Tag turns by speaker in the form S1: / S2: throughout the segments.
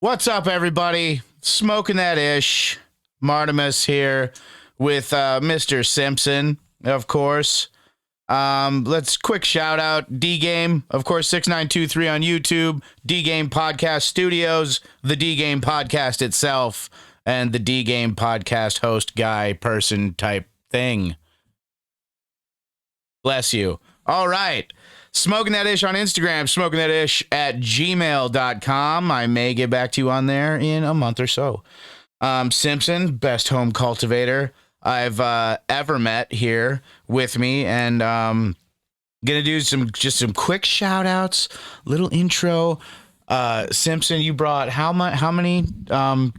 S1: What's up, everybody? Smoking that ish. Martimus here with Mr. Simpson, of course. Let's quick shout out D Game, of course, 6923 on YouTube, D Game Podcast Studios, the D Game Podcast itself, and the D Game Podcast host guy, person type thing. Bless you. All right. Smoking That Ish on Instagram, smoking that ish at gmail.com. I may get back to you on there in a month or so. Simpson, best home cultivator I've ever met here with me. And gonna do some quick shout outs, little intro. Simpson, you brought how many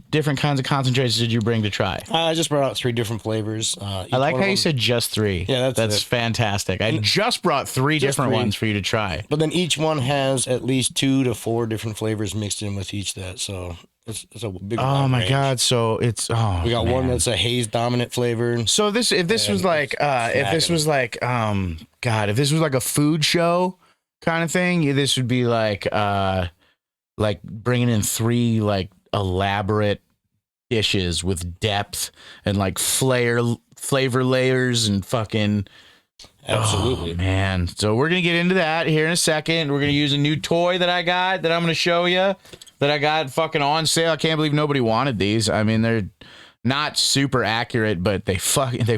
S1: different kinds of concentrators did you bring to try?
S2: I just brought out 3 different flavors.
S1: I like how you said just 3.
S2: Yeah, that's
S1: fantastic. I just brought 3 different ones for you to try.
S2: But then each one has at least 2 to 4 different flavors mixed in with each that. So it's a big.
S1: Oh my God! So it's
S2: we got one that's a haze dominant flavor.
S1: So if this was like a food show kind of thing, this would be like bringing in 3 like elaborate dishes with depth and like flavor layers and fucking
S2: absolutely,
S1: man. So we're gonna get into that here in a second. We're gonna use a new toy that I got that I'm gonna show you that I got fucking on sale. I can't believe nobody wanted these. I mean, they're not super accurate, but they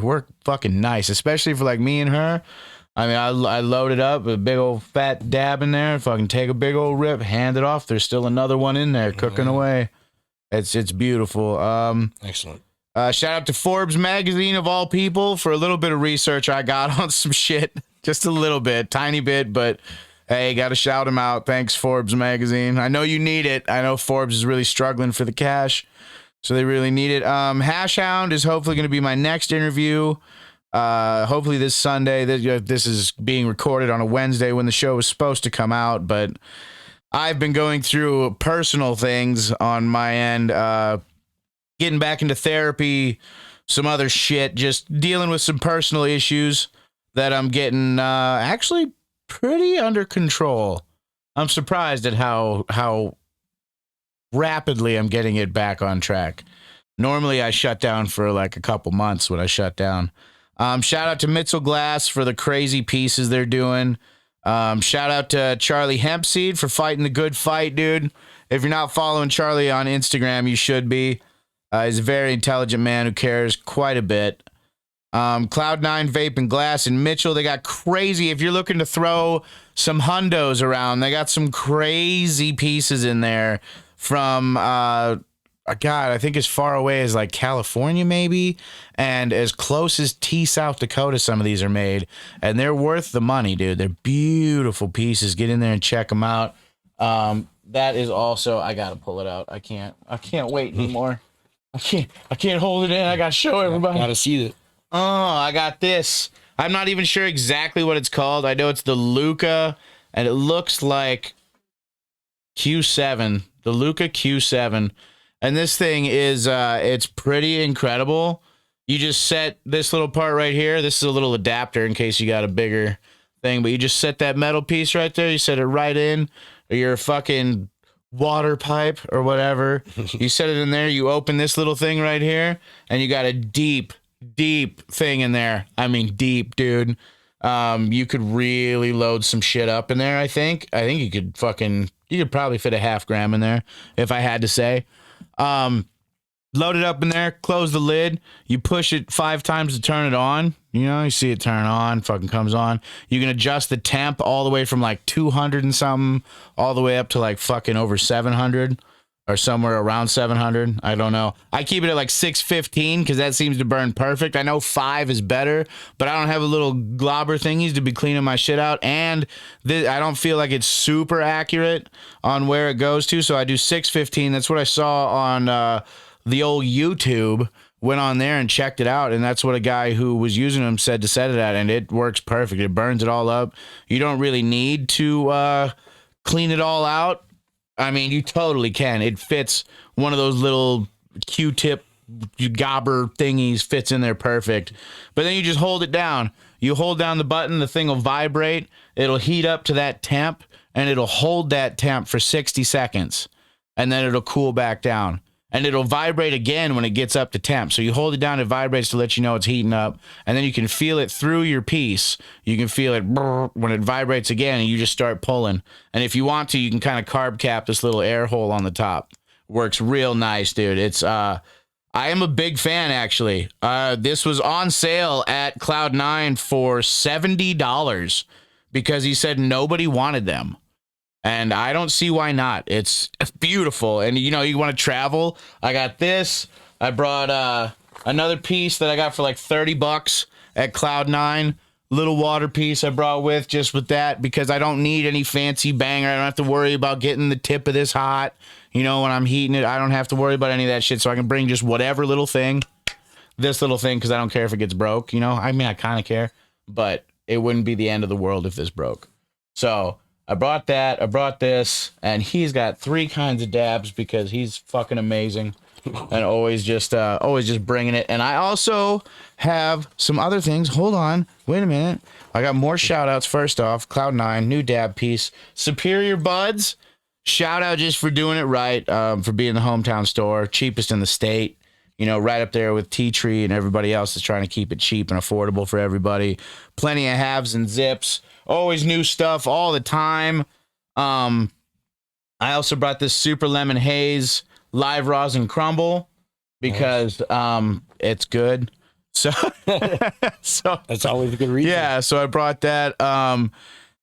S1: work fucking nice, especially for like me and her. I mean, I loaded up with a big old fat dab in there, fucking take a big old rip, hand it off. There's still another one in there cooking away. It's beautiful.
S2: Excellent.
S1: Shout out to Forbes magazine of all people for a little bit of research I got on some shit. Just a little bit, tiny bit, but hey, got to shout them out. Thanks, Forbes magazine. I know you need it. I know Forbes is really struggling for the cash, so they really need it. Hash Hound is hopefully going to be my next interview. Hopefully this Sunday. This is being recorded on a Wednesday when the show was supposed to come out, but I've been going through personal things on my end, getting back into therapy, some other shit, just dealing with some personal issues that I'm getting actually pretty under control. I'm surprised at how rapidly I'm getting it back on track. Normally I shut down for like a couple months when I shut down. Shout out to Mitzel Glass for the crazy pieces they're doing. Shout out to Charlie Hempseed for fighting the good fight, dude. If you're not following Charlie on Instagram, you should be. He's a very intelligent man who cares quite a bit. Cloud9 Vape and Glass and Mitchell, they got crazy. If you're looking to throw some hundos around, they got some crazy pieces in there from God, I think as far away as like California maybe, and as close as South Dakota some of these are made, and they're worth the money, dude. They're beautiful pieces. Get in there and check them out. That is also, I gotta pull it out. I can't wait anymore. I can't hold it in. I gotta show everybody.
S2: Gotta see it.
S1: Oh, I got this. I'm not even sure exactly what it's called. I know it's the Luca, and it looks like Q7, the Luca Q7. And this thing is, it's pretty incredible. You just set this little part right here. This is a little adapter in case you got a bigger thing, but you just set that metal piece right there. You set it right in, or your fucking water pipe or whatever. You set it in there. You open this little thing right here, and you got a deep thing in there. I mean, deep, dude. You could really load some shit up in there. I think you could probably fit a 0.5 gram in there if I had to say. Load it up in there, close the lid, you push it 5 times to turn it on. You know, you see it turn on, fucking comes on. You can adjust the temp all the way from like 200 and something all the way up to like fucking over 700 or somewhere around 700. I don't know. I keep it at like 615 because that seems to burn perfect. I know 5 is better, but I don't have a little globber thingies to be cleaning my shit out. And I don't feel like it's super accurate on where it goes to. So I do 615. That's what I saw on the old YouTube. Went on there and checked it out, and that's what a guy who was using them said to set it at, and it works perfect. It burns it all up. You don't really need to clean it all out. I mean, you totally can. It fits one of those little Q-tip gobber thingies, fits in there perfect. But then you just hold it down. You hold down the button, the thing will vibrate. It'll heat up to that temp, and it'll hold that temp for 60 seconds. and then it'll cool back down. And it'll vibrate again when it gets up to temp. So you hold it down, it vibrates to let you know it's heating up. And then you can feel it through your piece. You can feel it when it vibrates again, and you just start pulling. And if you want to, you can kind of carb cap this little air hole on the top. Works real nice, dude. It's I am a big fan, actually. This was on sale at Cloud9 for $70 because he said nobody wanted them. And I don't see why not. It's beautiful. And, you know, you want to travel. I got this. I brought another piece that I got for like $30 at Cloud9. Little water piece I brought just with that because I don't need any fancy banger. I don't have to worry about getting the tip of this hot. You know, when I'm heating it, I don't have to worry about any of that shit. So I can bring just whatever little thing. This little thing because I don't care if it gets broke. You know, I mean, I kind of care. But it wouldn't be the end of the world if this broke. So I brought that, I brought this, and he's got 3 kinds of dabs because he's fucking amazing and always just bringing it. And I also have some other things. Hold on. Wait a minute. I got more shout outs. First off, Cloud9, new dab piece. Superior Buds. Shout out just for doing it right, for being the hometown store, cheapest in the state. You know, right up there with Tea Tree and everybody else is trying to keep it cheap and affordable for everybody. Plenty of halves and zips. Always new stuff all the time. I also brought this Super Lemon Haze Live Rosin Crumble because it's good. So
S2: that's always a good reason.
S1: Yeah, so I brought that.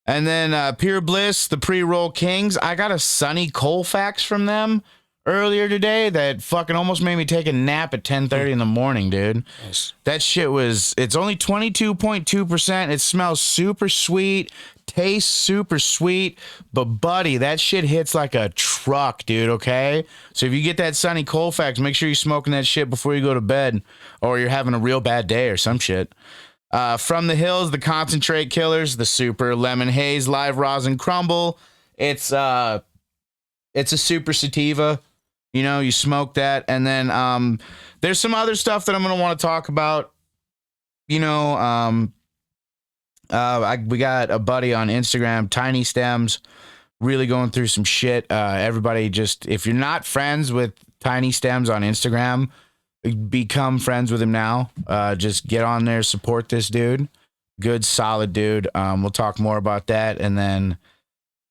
S1: And then Pure Bliss, the Pre-Roll Kings. I got a Sunny Colfax from them earlier today that fucking almost made me take a nap at 10:30 in the morning, dude.
S2: Nice.
S1: That shit it's only 22.2%. It smells super sweet, tastes super sweet, but buddy, that shit hits like a truck, dude, okay? So if you get that Sunny Colfax, make sure you're smoking that shit before you go to bed or you're having a real bad day or some shit. From the Hills, the Concentrate Killers, the Super Lemon Haze Live Rosin Crumble. It's a super sativa. You know, you smoke that, and then there's some other stuff that I'm going to want to talk about. You know, we got a buddy on Instagram, Tiny Stems, really going through some shit. Everybody just, if you're not friends with Tiny Stems on Instagram, become friends with him now. Just get on there, support this dude. Good, solid dude. We'll talk more about that, and then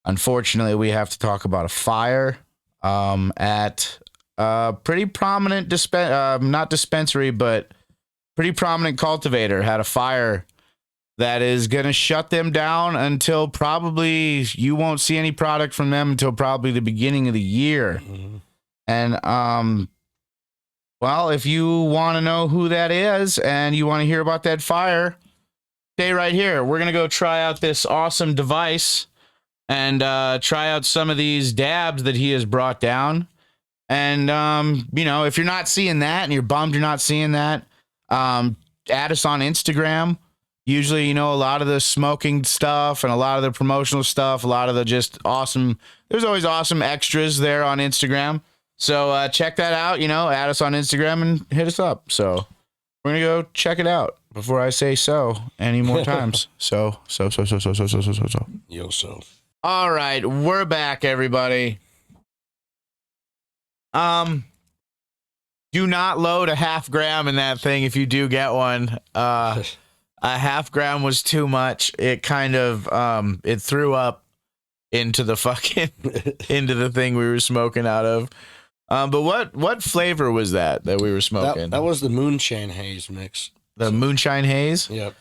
S1: unfortunately, we have to talk about a fire. At a pretty prominent not dispensary, but pretty prominent cultivator had a fire that is going to shut them down until probably you won't see any product from them until probably the beginning of the year. Mm-hmm. And, well, if you want to know who that is and you want to hear about that fire, stay right here. We're going to go try out this awesome device and try out some of these dabs that he has brought down. And, you know, if you're not seeing that and you're bummed you're not seeing that, add us on Instagram. Usually, you know, a lot of the smoking stuff and a lot of the promotional stuff, a lot of the just awesome, there's always awesome extras there on Instagram. So check that out, you know, add us on Instagram and hit us up. So we're going to go check it out before I say so any more times. So.
S2: Yo, so.
S1: All right, we're back, everybody. Do not load a half gram in that thing if you do get one. A half gram was too much. It kind of it threw up into the fucking into the thing we were smoking out of. But what flavor was that we were smoking?
S2: That was the Moonshine Haze mix.
S1: The Moonshine Haze?
S2: Yep.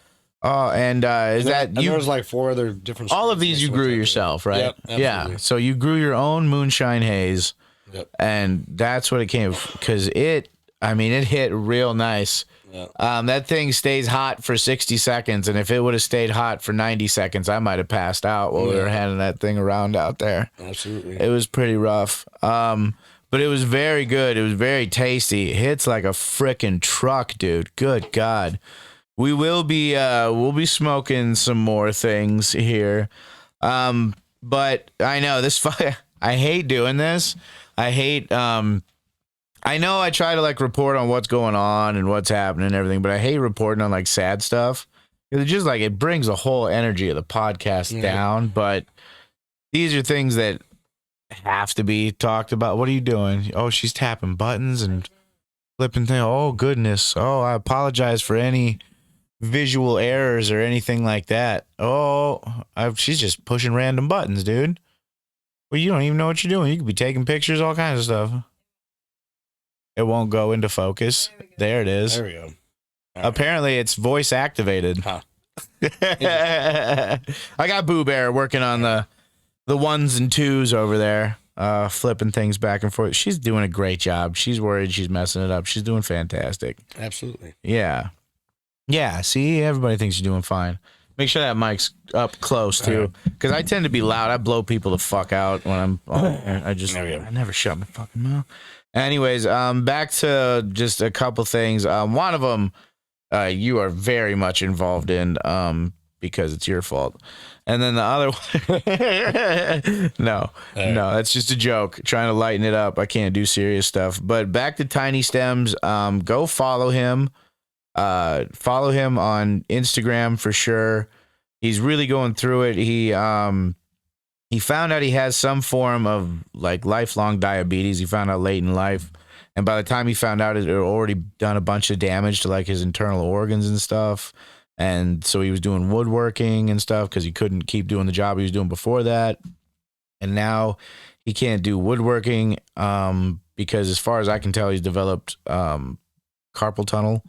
S1: Oh, and is that you?
S2: There was like 4 other different.
S1: All of these you grew yourself, right?
S2: Yep, absolutely.
S1: Yeah. So you grew your own Moonshine Haze.
S2: Yep.
S1: And that's what it came because it hit real nice. Yep. That thing stays hot for 60 seconds, and if it would have stayed hot for 90 seconds, I might have passed out while we were handing that thing around out there.
S2: Absolutely.
S1: It was pretty rough. But it was very good. It was very tasty. It hits like a frickin' truck, dude. Good God. We'll be smoking some more things here. But I know this I hate doing this. I hate I know I try to like report on what's going on and what's happening and everything, but I hate reporting on like sad stuff. It's just like it brings the whole energy of the podcast down, but these are things that have to be talked about. What are you doing? Oh, she's tapping buttons and flipping things. Oh, goodness. Oh, I apologize for any visual errors or anything like that. Oh, she's just pushing random buttons, dude. Well, you don't even know what you're doing. You could be taking pictures, all kinds of stuff. It won't go into focus. There it is.
S2: There we go.
S1: Apparently, it's voice activated.
S2: Huh.
S1: I got Boo Bear working on the ones and twos over there, flipping things back and forth. She's doing a great job. She's worried she's messing it up. She's doing fantastic.
S2: Absolutely.
S1: Yeah. Yeah. See, everybody thinks you're doing fine. Make sure that mic's up close too, because I tend to be loud. I blow people the fuck out when I'm. I never shut my fucking mouth. Anyways, back to just a couple things. One of them, you are very much involved in, because it's your fault. And then the other one, no, that's just a joke. Trying to lighten it up. I can't do serious stuff. But back to Tiny Stems. Go follow him. Follow him on Instagram for sure. He's really going through it. He found out he has some form of like lifelong diabetes. He found out late in life. And by the time he found out, it had already done a bunch of damage to like his internal organs and stuff. And so he was doing woodworking and stuff because he couldn't keep doing the job he was doing before that. And now he can't do woodworking because as far as I can tell, he's developed carpal tunnel,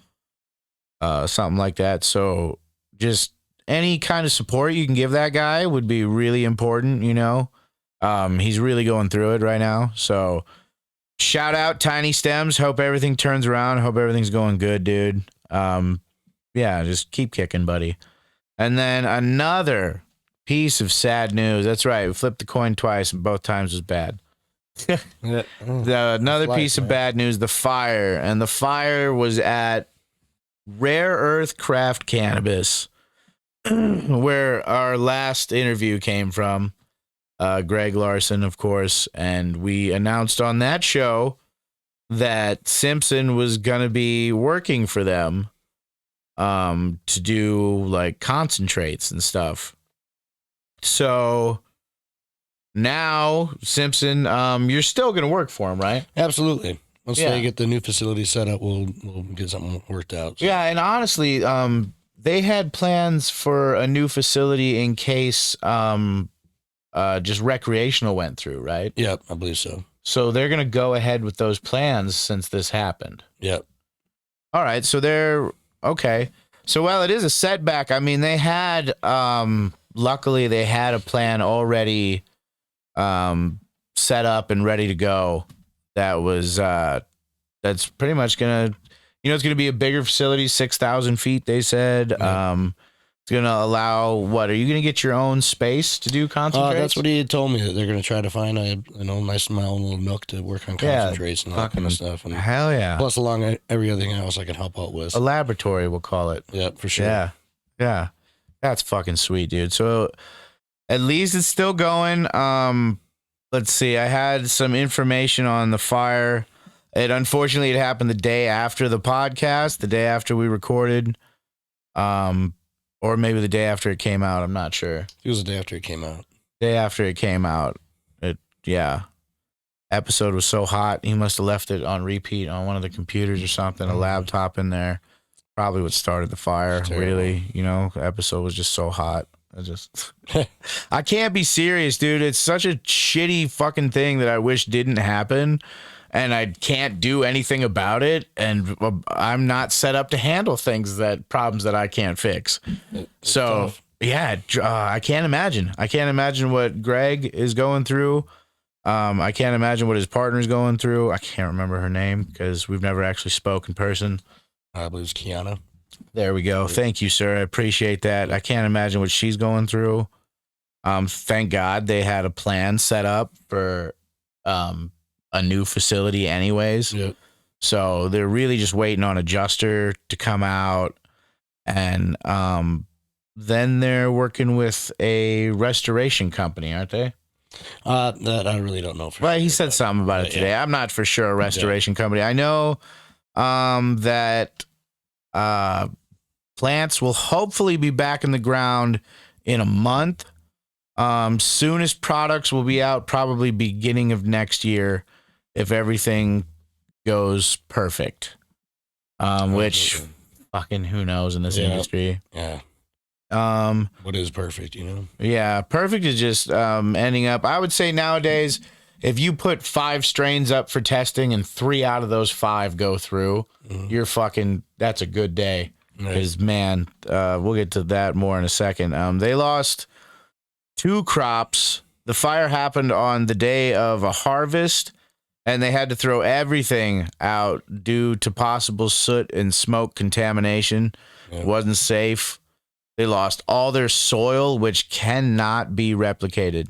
S1: something like that. So just any kind of support you can give that guy would be really important, you know. He's really going through it right now. So shout out Tiny Stems. Hope everything turns around. Hope everything's going good, dude. Yeah, just keep kicking, buddy. And then another piece of sad news. That's right. We flipped the coin twice, and both times was bad. Another piece of bad news, the fire. And the fire was at Rare Earth Craft Cannabis, where our last interview came from. Greg Larson, of course. And we announced on that show that Simpson was going to be working for them. To do like concentrates and stuff. So now Simpson, you're still gonna work for him, right?
S2: Absolutely. Once they get the new facility set up, we'll get something worked out. So.
S1: Yeah, and honestly, they had plans for a new facility in case just recreational went through, right?
S2: Yep, I believe so.
S1: So they're gonna go ahead with those plans since this happened.
S2: Yep.
S1: All right, so they're okay. So, well, it is a setback. I mean, they had, luckily, they had a plan already set up and ready to go. That was, that's pretty much going to, it's going to be a bigger facility, 6,000 feet, they said. Yep. It's going to allow, what, are you going to get your own space to do concentrates?
S2: That's what he had told me, that they're going to try to find a nice my own little nook to work on concentrates and all that kind of stuff. And
S1: hell yeah.
S2: Plus along every other thing else I can help out with.
S1: A laboratory, we'll call it.
S2: Yep, for sure.
S1: Yeah. Yeah. That's fucking sweet, dude. So at least it's still going. Let's see. I had some information on the fire. Unfortunately, it happened the day after the podcast, the day after we recorded. Or maybe the day after it came out. I'm not sure.
S2: It was the day after it came out.
S1: Day after it came out. Episode was so hot. He must have left it on repeat on one of the computers or something, a laptop in there. Probably what started the fire, really. The episode was just so hot. I can't be serious, dude. It's such a shitty fucking thing that I wish didn't happen. And I can't do anything about it, and I'm not set up to handle problems that I can't fix. So, yeah, I can't imagine. I can't imagine what Greg is going through. I can't imagine what his partner's going through. I can't remember her name because we've never actually spoke in person.
S2: I believe it's Kiana.
S1: There we go. Thank you, sir. I appreciate that. I can't imagine what she's going through. Thank God they had a plan set up for a new facility anyways. Yep. So they're really just waiting on Adjuster to come out. And then they're working with a restoration company, aren't they?
S2: That I really don't know.
S1: Well, he said something about it today. Yeah. I'm not for sure a restoration company. I know that plants will hopefully be back in the ground in a month. Soonest products will be out probably beginning of next year if everything goes perfect. Which fucking who knows in this industry.
S2: Yeah. What is perfect,
S1: Yeah, perfect is just ending up. I would say nowadays, if you put 5 strains up for testing and 3 out of those 5 go through, you're fucking. That's a good day. Because man, we'll get to that more in a second. They lost 2 crops. The fire happened on the day of a harvest, and they had to throw everything out due to possible soot and smoke contamination.
S2: Yeah.
S1: It wasn't safe. They lost all their soil, which cannot be replicated.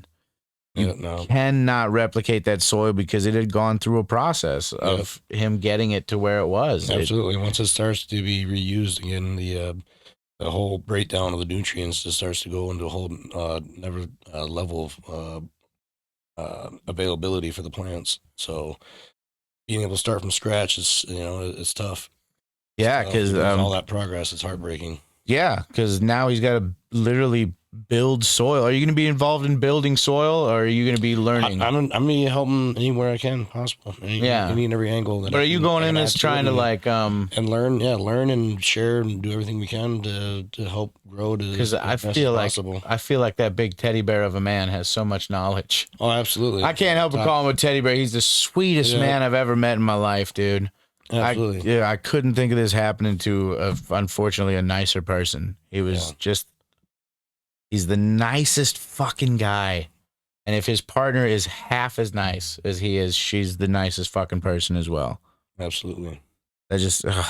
S1: You cannot replicate that soil because it had gone through a process of him getting it to where it was.
S2: Absolutely. Once it starts to be reused again, the whole breakdown of the nutrients just starts to go into a whole level of availability for the plants. So being able to start from scratch is, it's tough.
S1: Yeah, because
S2: all that progress, it's heartbreaking.
S1: Yeah, because now he's got to literally build soil. Are you going to be involved in building soil, or are you going to be learning?
S2: I'm going to help him anywhere I can possible. Any and every angle.
S1: But are you going in this trying to like
S2: and learn and share and do everything we can to help grow to
S1: because I feel like that big teddy bear of a man has so much knowledge.
S2: Oh, absolutely.
S1: I can't help but call him a teddy bear. He's the sweetest man I've ever met in my life, dude.
S2: Absolutely.
S1: I couldn't think of this happening to, unfortunately, a nicer person. He was he's the nicest fucking guy. And if his partner is half as nice as he is, she's the nicest fucking person as well.
S2: Absolutely.
S1: It's a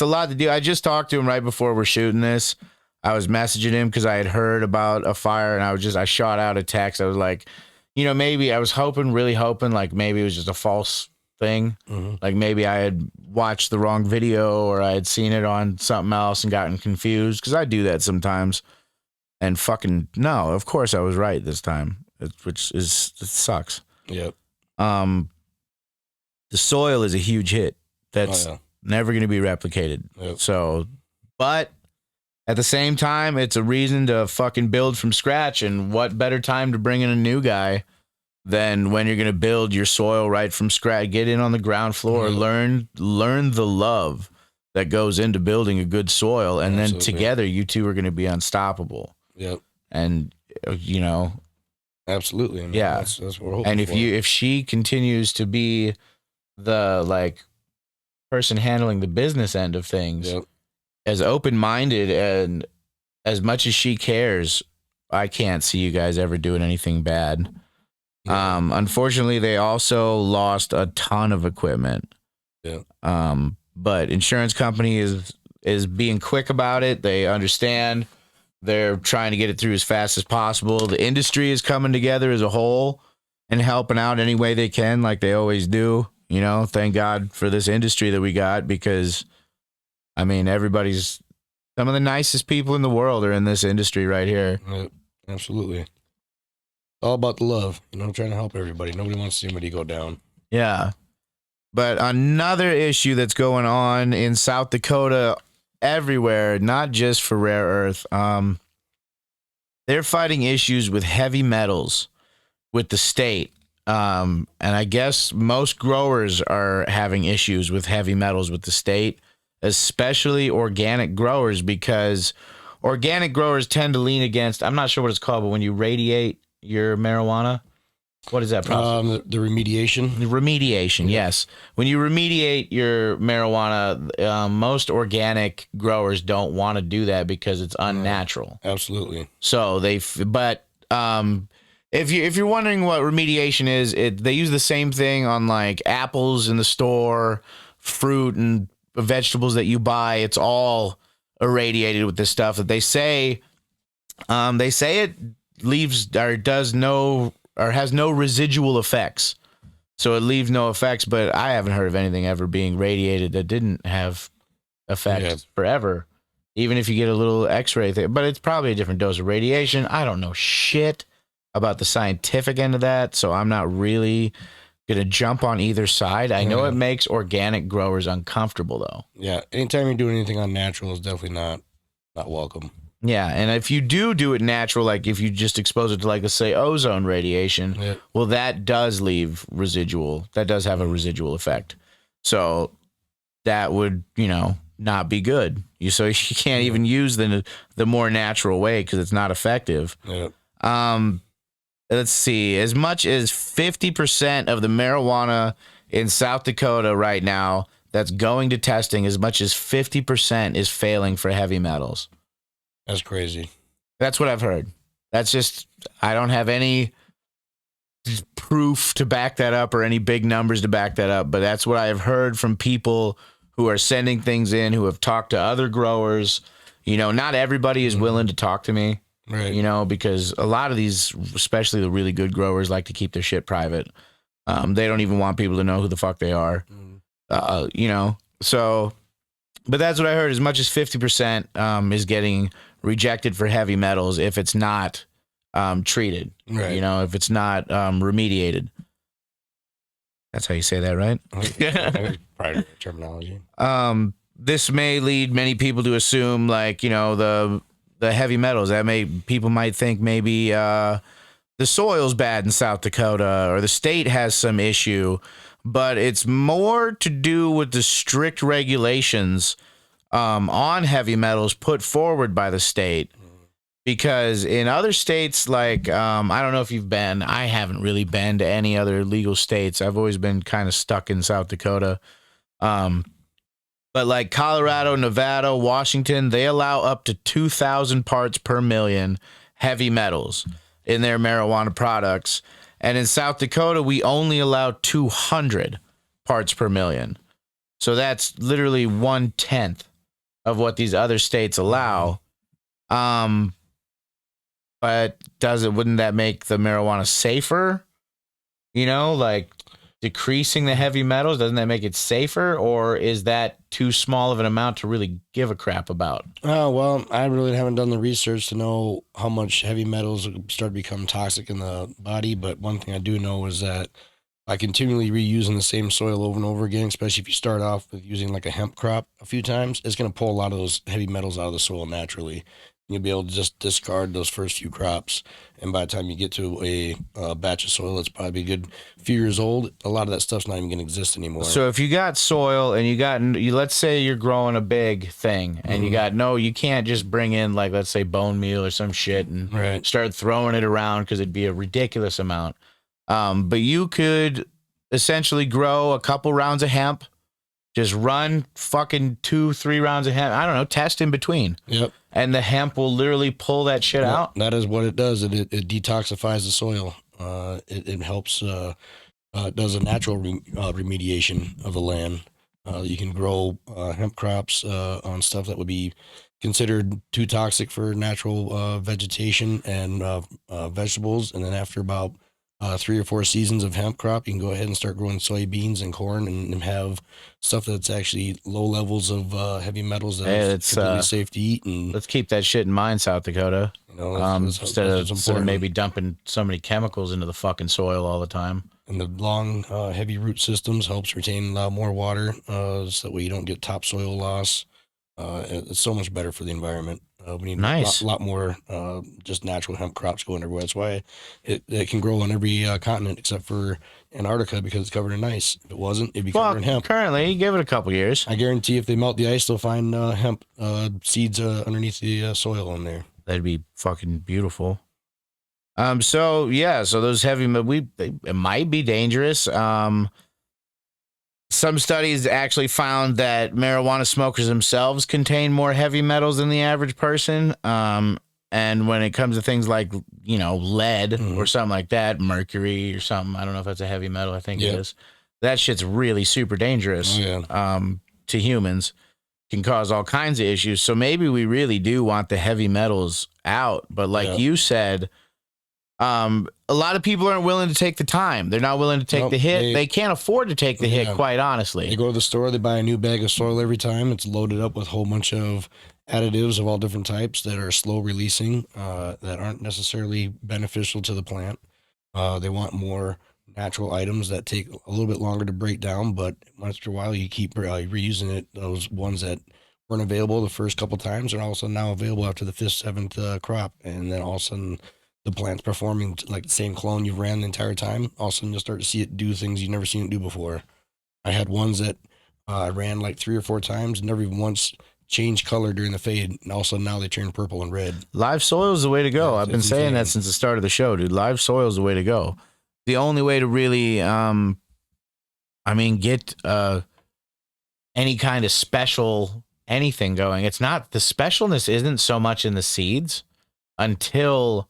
S1: lot to do. I just talked to him right before we're shooting this. I was messaging him because I had heard about a fire, and I shot out a text. I was like, maybe I was really hoping like maybe it was just a false thing. Like maybe I had watched the wrong video or I had seen it on something else and gotten confused because I do that sometimes. And fucking no, of course I was right this time, it sucks.
S2: Yep.
S1: The soil is a huge hit. That's never going to be replicated.
S2: Yep.
S1: So, but at the same time, it's a reason to fucking build from scratch. And what better time to bring in a new guy than when you're going to build your soil right from scratch, get in on the ground floor, learn the love that goes into building a good soil. And then together you two are going to be unstoppable.
S2: Yep.
S1: And,
S2: absolutely. I mean,
S1: yeah.
S2: That's what we're hoping
S1: and
S2: for.
S1: if she continues to be the like person handling the business end of things, as open-minded and as much as she cares, I can't see you guys ever doing anything bad. Unfortunately, they also lost a ton of equipment.
S2: Yeah.
S1: But insurance company is being quick about it. They understand. They're trying to get it through as fast as possible. The industry is coming together as a whole and helping out any way they can, like they always do. Thank God for this industry that we got because, I mean, some of the nicest people in the world are in this industry right here.
S2: Yep. Absolutely. All about the love, trying to help everybody. Nobody wants to see anybody go down.
S1: Yeah. But another issue that's going on in South Dakota everywhere, not just for rare earth, they're fighting issues with heavy metals with the state. And I guess most growers are having issues with heavy metals with the state, especially organic growers, because organic growers tend to lean against, I'm not sure what it's called, but when you radiate your marijuana, what is that process?
S2: The remediation.
S1: The remediation, yes. When you remediate your marijuana, most organic growers don't want to do that because it's unnatural.
S2: Absolutely.
S1: So if you're wondering what remediation is, they use the same thing on like apples in the store, fruit and vegetables that you buy. It's all irradiated with this stuff that they say it leaves or has no residual effects. So it leaves no effects, but I haven't heard of anything ever being radiated that didn't have effects forever. Even if you get a little x-ray thing, but it's probably a different dose of radiation. I don't know shit about the scientific end of that, so I'm not really going to jump on either side. I know it makes organic growers uncomfortable though.
S2: Yeah, anytime you're doing anything unnatural is definitely not welcome.
S1: Yeah, and if you do it natural, like if you just expose it to, like, let's say, ozone radiation,
S2: Yeah.
S1: well, that does leave residual. That does have a residual effect. So that would, not be good. So you can't even use the more natural way because it's not effective.
S2: Yeah.
S1: Let's see. As much as 50% of the marijuana in South Dakota right now that's going to testing, as much as 50% is failing for heavy metals.
S2: That's crazy.
S1: That's what I've heard. That's just, I don't have any proof to back that up or any big numbers to back that up, but that's what I've heard from people who are sending things in, who have talked to other growers. Not everybody is willing to talk to me,
S2: Right.
S1: Because a lot of these, especially the really good growers, like to keep their shit private. They don't even want people to know who the fuck they are, so, but that's what I heard. As much as 50% is getting rejected for heavy metals if it's not treated,
S2: Right.
S1: if it's not remediated. That's how you say that, right?
S2: Prior terminology.
S1: This may lead many people to assume, like, the heavy metals people might think maybe the soil's bad in South Dakota or the state has some issue, but it's more to do with the strict regulations on heavy metals put forward by the state. Because in other states, like, I don't know if you've been, I haven't really been to any other legal states. I've always been kind of stuck in South Dakota. But like Colorado, Nevada, Washington, they allow up to 2,000 parts per million heavy metals in their marijuana products. And in South Dakota, we only allow 200 parts per million. So that's literally 1/10 of what these other states allow. But wouldn't that make the marijuana safer? Like decreasing the heavy metals, doesn't that make it safer? Or is that too small of an amount to really give a crap about?
S2: Oh, well, I really haven't done the research to know how much heavy metals start to become toxic in the body. But one thing I do know is that by continually reusing the same soil over and over again, especially if you start off with using like a hemp crop a few times, it's going to pull a lot of those heavy metals out of the soil naturally. You'll be able to just discard those first few crops. And by the time you get to a batch of soil that's probably a good few years old, a lot of that stuff's not even going to exist anymore.
S1: So if you got soil and let's say you're growing a big thing and you can't just bring in, like, let's say bone meal or some shit and start throwing it around because it'd be a ridiculous amount. But you could essentially grow a couple rounds of hemp, just run fucking 2-3 rounds of hemp. I don't know, test in between.
S2: Yep.
S1: And the hemp will literally pull that shit out.
S2: That is what it does. It detoxifies the soil. It helps, does a natural remediation of the land. You can grow hemp crops on stuff that would be considered too toxic for natural vegetation and vegetables. And then after about 3 or 4 seasons of hemp crop, you can go ahead and start growing soybeans and corn and have stuff that's actually low levels of heavy metals that it's completely safe to eat. And
S1: let's keep that shit in mind, South Dakota. Instead of maybe dumping so many chemicals into the fucking soil all the time.
S2: And the long, heavy root systems helps retain a lot more water, so that way you don't get topsoil loss. It's so much better for the environment. We need a lot more just natural hemp crops going everywhere. That's why it can grow on every continent except for Antarctica because it's covered in ice. If it wasn't, it'd be covered in hemp.
S1: Currently, give it a couple years.
S2: I guarantee if they melt the ice, they'll find hemp seeds underneath the soil in there.
S1: That'd be fucking beautiful. So those heavy, it might be dangerous. Some studies actually found that marijuana smokers themselves contain more heavy metals than the average person. And when it comes to things like, lead or something like that, mercury or something, I don't know if that's a heavy metal. I think it is. That shit's really super dangerous to humans. Can cause all kinds of issues. So maybe we really do want the heavy metals out. But like you said, a lot of people aren't willing to take the time. They're not willing to take the hit. They can't afford to take the hit, quite honestly.
S2: They go to the store, they buy a new bag of soil every time. It's loaded up with a whole bunch of additives of all different types that are slow releasing, that aren't necessarily beneficial to the plant. They want more natural items that take a little bit longer to break down, but after a while you keep reusing it. Those ones that weren't available the first couple times are also now available after the fifth, seventh crop. And then all of a sudden the plant's performing like the same clone you've ran the entire time. All of a sudden you'll start to see it do things you've never seen it do before. I had ones that I ran like 3 or 4 times, never even once changed color during the fade. And all of a sudden now they turn purple and red.
S1: Live soil is the way to go.
S2: Yeah,
S1: I've been saying that since the start of the show, dude. Live soil is the way to go. The only way to really, get any kind of special anything going. It's not, the specialness isn't so much in the seeds until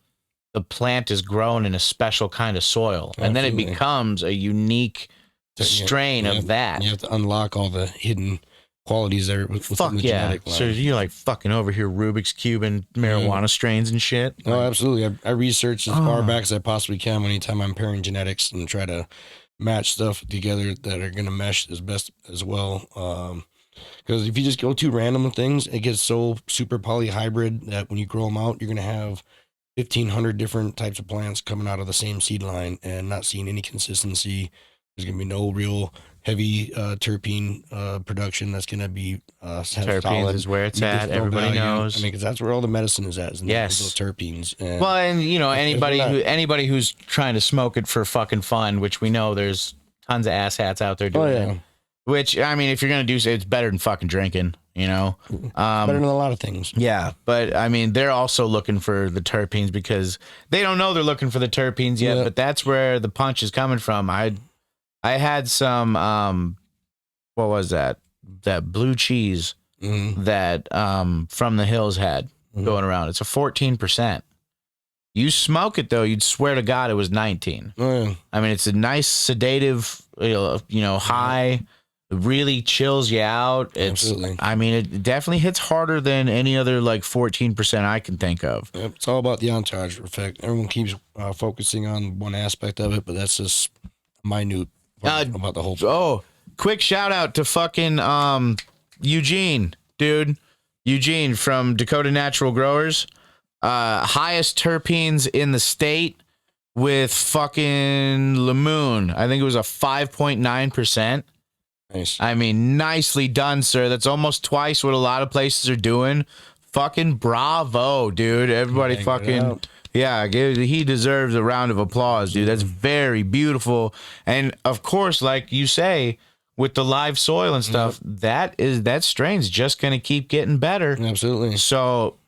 S1: the plant is grown in a special kind of soil. And then it becomes a unique strain of that.
S2: You have to unlock all the hidden qualities there within the genetic line.
S1: So you're like fucking over here Rubik's Cube and marijuana strains and shit.
S2: Oh, absolutely. I research as far back as I possibly can anytime I'm pairing genetics and try to match stuff together that are going to mesh as best as well. Because if you just go too random with things, it gets so super polyhybrid that when you grow them out, you're going to have 1,500 different types of plants coming out of the same seed line and not seeing any consistency. There's going to be no real heavy terpene production that's going to be
S1: terpenes
S2: solid.
S1: Is where it's at. Everybody knows.
S2: I mean, because that's where all the medicine is at.
S1: Yes,
S2: those terpenes. And
S1: well, and anybody who's trying to smoke it for fucking fun, which we know there's tons of asshats out there doing it. Which, I mean, if you're gonna do so, it's better than fucking drinking. Better
S2: than a lot of things.
S1: Yeah, but I mean, they're also looking for the terpenes because they don't know they're looking for the terpenes yet. But that's where the punch is coming from. I had some what was that blue cheese that From the Hills had going around. It's a 14%. You smoke it though, you'd swear to God it was 19. I mean, it's a nice sedative, high. It really chills you out.
S2: Absolutely.
S1: I mean, it definitely hits harder than any other like 14% I can think of.
S2: Yep, it's all about the entourage effect. Everyone keeps focusing on one aspect of it, but that's just minute about the whole.
S1: Oh, quick shout out to fucking Eugene, dude. Eugene from Dakota Natural Growers. Highest terpenes in the state with fucking Lemoon. I think it was a 5.9%.
S2: Nice.
S1: I mean, nicely done, sir. That's almost twice what a lot of places are doing. Fucking bravo, dude. Everybody fucking, he deserves a round of applause, dude. That's very beautiful. And of course, like you say, with the live soil and stuff, that strain's just going to keep getting better.
S2: Absolutely.
S1: So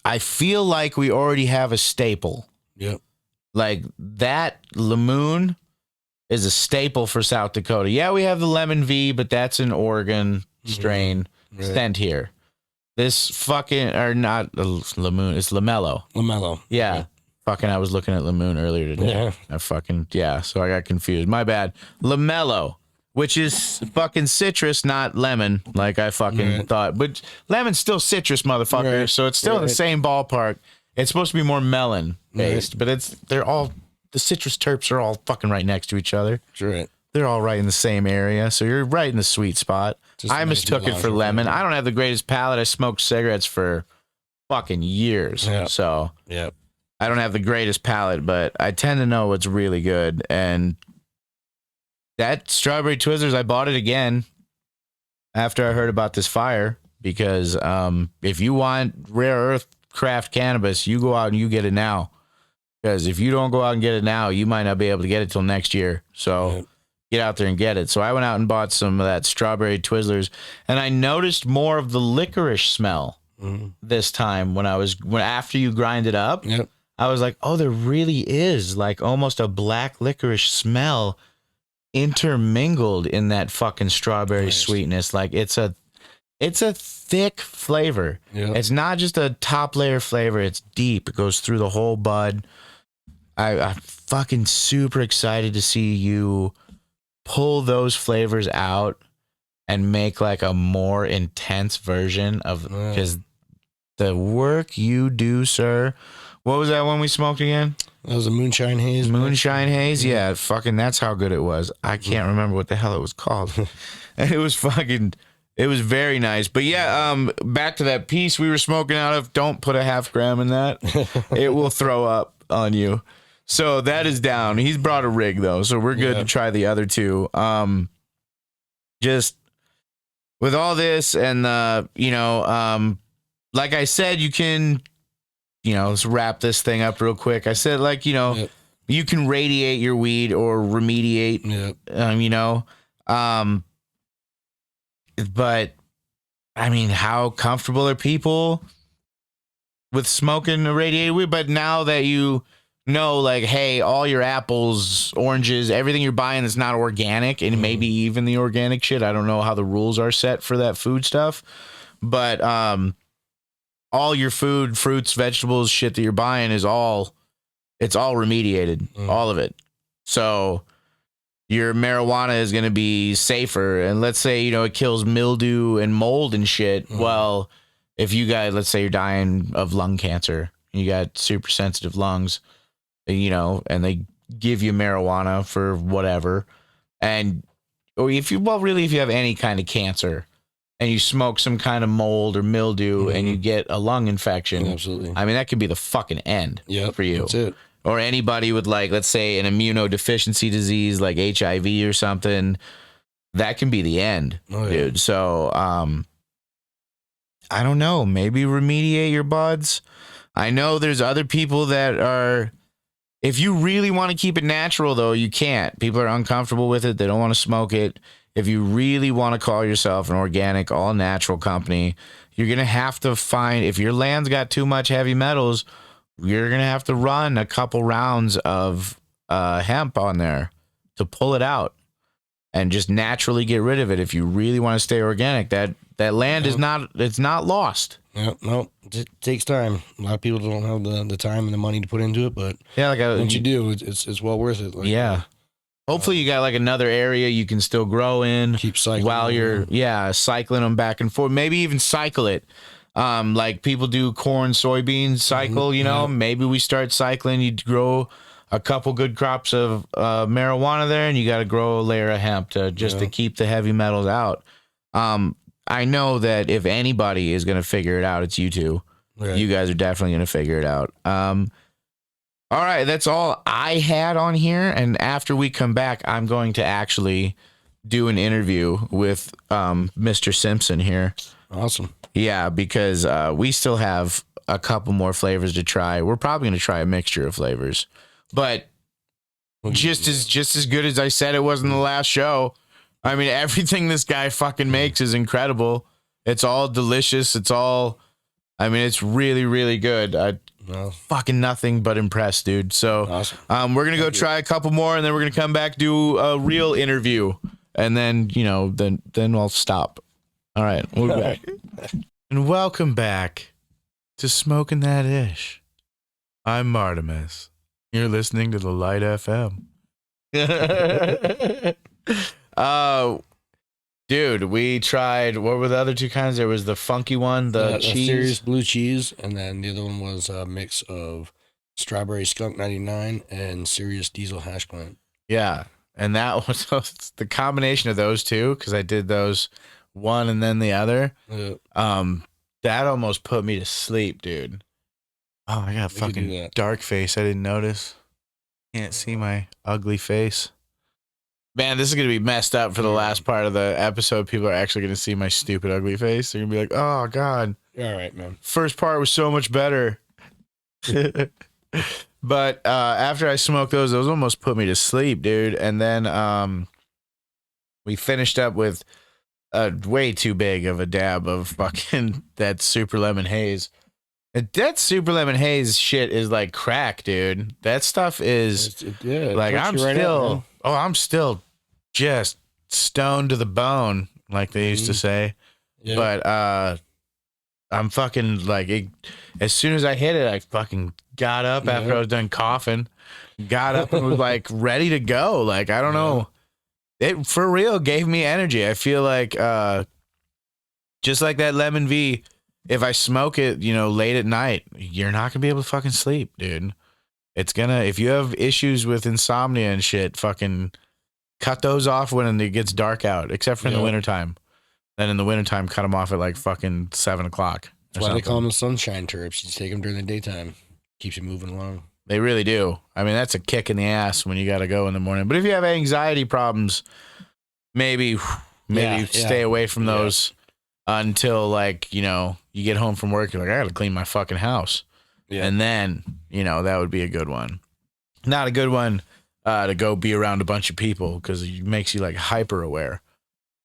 S1: I feel like we already have a staple.
S2: Yep.
S1: Like that Lemoon is a staple for South Dakota. Yeah, we have the Lemon V, but that's an Oregon strain sent here. This fucking, or not Lemoon, it's Lamello.
S2: Lamello.
S1: Yeah. Fucking, I was looking at Lemoon earlier today. So I got confused. My bad. Lamello, which is fucking citrus, not lemon, like I fucking thought. But lemon's still citrus, motherfucker, so it's still in the same ballpark. It's supposed to be more melon based, but the citrus terps are all fucking right next to each other.
S2: Right.
S1: They're all right in the same area, so you're right in the sweet spot. I mistook it for lemon. I don't have the greatest palate. I smoked cigarettes for fucking years, so I don't have the greatest palate, but I tend to know what's really good. And that Strawberry Twizzlers, I bought it again after I heard about this fire because if you want rare earth craft cannabis, you go out and you get it now. Because if you don't go out and get it now, you might not be able to get it till next year. So get out there and get it. So I went out and bought some of that Strawberry Twizzlers, and I noticed more of the licorice smell this time when after you grind it up.
S2: Yep.
S1: I was like, oh, there really is like almost a black licorice smell intermingled in that fucking strawberry sweetness. Like it's a thick flavor. Yep. It's not just a top layer flavor. It's deep. It goes through the whole bud. I'm fucking super excited to see you pull those flavors out and make like a more intense version of, because the work you do, sir. What was that one we smoked again?
S2: That was a Moonshine Haze.
S1: Moonshine Haze? Yeah, fucking that's how good it was. I can't remember what the hell it was called. And it was very nice. But yeah, back to that piece we were smoking out of. Don't put a half gram in that. It will throw up on you. So that is down. He's brought a rig though, so we're good to try the other two. Just with all this and like I said, you can, let's wrap this thing up real quick. I said, like,
S2: Yep.
S1: you can radiate your weed or remediate,
S2: Yep.
S1: But I mean, how comfortable are people with smoking irradiated weed? But now that you know, like, hey, all your apples, oranges, everything you're buying is not organic, and maybe even the organic shit. I don't know how the rules are set for that food stuff, but all your food, fruits, vegetables, shit that you're buying is all remediated, all of it. So your marijuana is going to be safer. And let's say, it kills mildew and mold and shit. Well, if you guys, let's say you're dying of lung cancer, you got super sensitive lungs, and they give you marijuana for whatever. Or if you have any kind of cancer and you smoke some kind of mold or mildew and you get a lung infection.
S2: Absolutely.
S1: I mean, that could be the fucking end for you.
S2: That's it.
S1: Or anybody with, like, let's say an immunodeficiency disease like HIV or something, that can be the end, dude. So, I don't know. Maybe remediate your buds. I know there's other people that are, if you really want to keep it natural, though, you can't. People are uncomfortable with it. They don't want to smoke it. If you really want to call yourself an organic, all natural company, you're going to have to find, if your land's got too much heavy metals, you're going to have to run a couple rounds of hemp on there to pull it out and just naturally get rid of it. If you really want to stay organic, that land is not lost.
S2: Yeah, no, it takes time. A lot of people don't have the time and the money to put into it, but once you do, it's well worth it.
S1: Like, hopefully you got like another area you can still grow in.
S2: Keep cycling
S1: while you're cycling them back and forth. Maybe even cycle it. Like people do corn, soybeans cycle, maybe we start cycling. You grow a couple good crops of marijuana there, and you got to grow a layer of hemp to keep the heavy metals out. I know that if anybody is going to figure it out, it's you two. Right. You guys are definitely going to figure it out. All right, that's all I had on here. And after we come back, I'm going to actually do an interview with Mr. Simpson here.
S2: Awesome.
S1: Yeah, because we still have a couple more flavors to try. We're probably going to try a mixture of flavors, but just as good as I said it was in the last show. I mean, everything this guy fucking makes is incredible. It's all delicious. It's really, really good. Fucking nothing but impressed, dude. So awesome. We're going to go try a couple more, and then we're going to come back, do a real interview, and then, then I'll stop. All right, we'll be back. And welcome back to Smoking That Ish. I'm Martimus. You're listening to the Light FM. Dude, we tried, what were the other two kinds? There was the funky one, the cheese.
S2: Serious blue cheese, and then the other one was a mix of strawberry skunk 99 and serious diesel hash plant.
S1: Yeah, and that was the combination of those two, because I did those one and then the other. Yeah. That almost put me to sleep, dude. Oh, I got a fucking dark face. I didn't notice. Can't see my ugly face. Man, this is going to be messed up for the last part of the episode. People are actually going to see my stupid, ugly face. They're going to be like, oh, God.
S2: All right, man.
S1: First part was so much better. But after I smoked those almost put me to sleep, dude. And then we finished up with way too big of a dab of fucking that super lemon haze. That super lemon haze shit is like crack, dude. That stuff is like I'm still just stoned to the bone, like they used to say. Yeah. But I'm fucking like as soon as I hit it, I fucking got up after I was done coughing, got up and was like ready to go. Like I don't know, it for real gave me energy. I feel like just like that lemon V. If I smoke it, late at night, you're not gonna be able to fucking sleep, dude. It's gonna, if you have issues with insomnia and shit, fucking cut those off when it gets dark out, except for in the wintertime. Then in the wintertime, cut them off at like fucking 7 o'clock.
S2: That's why they call them the sunshine terps. You take them during the daytime. Keeps you moving along.
S1: They really do. I mean, that's a kick in the ass when you got to go in the morning. But if you have anxiety problems, maybe Maybe
S2: Yeah,
S1: stay
S2: yeah.
S1: away from those until, like, you know, you get home from work. You're like, I got to clean my fucking house.
S2: Yeah.
S1: And then, you know, that would be a good one. Not a good one to go be around a bunch of people because it makes you like hyper aware.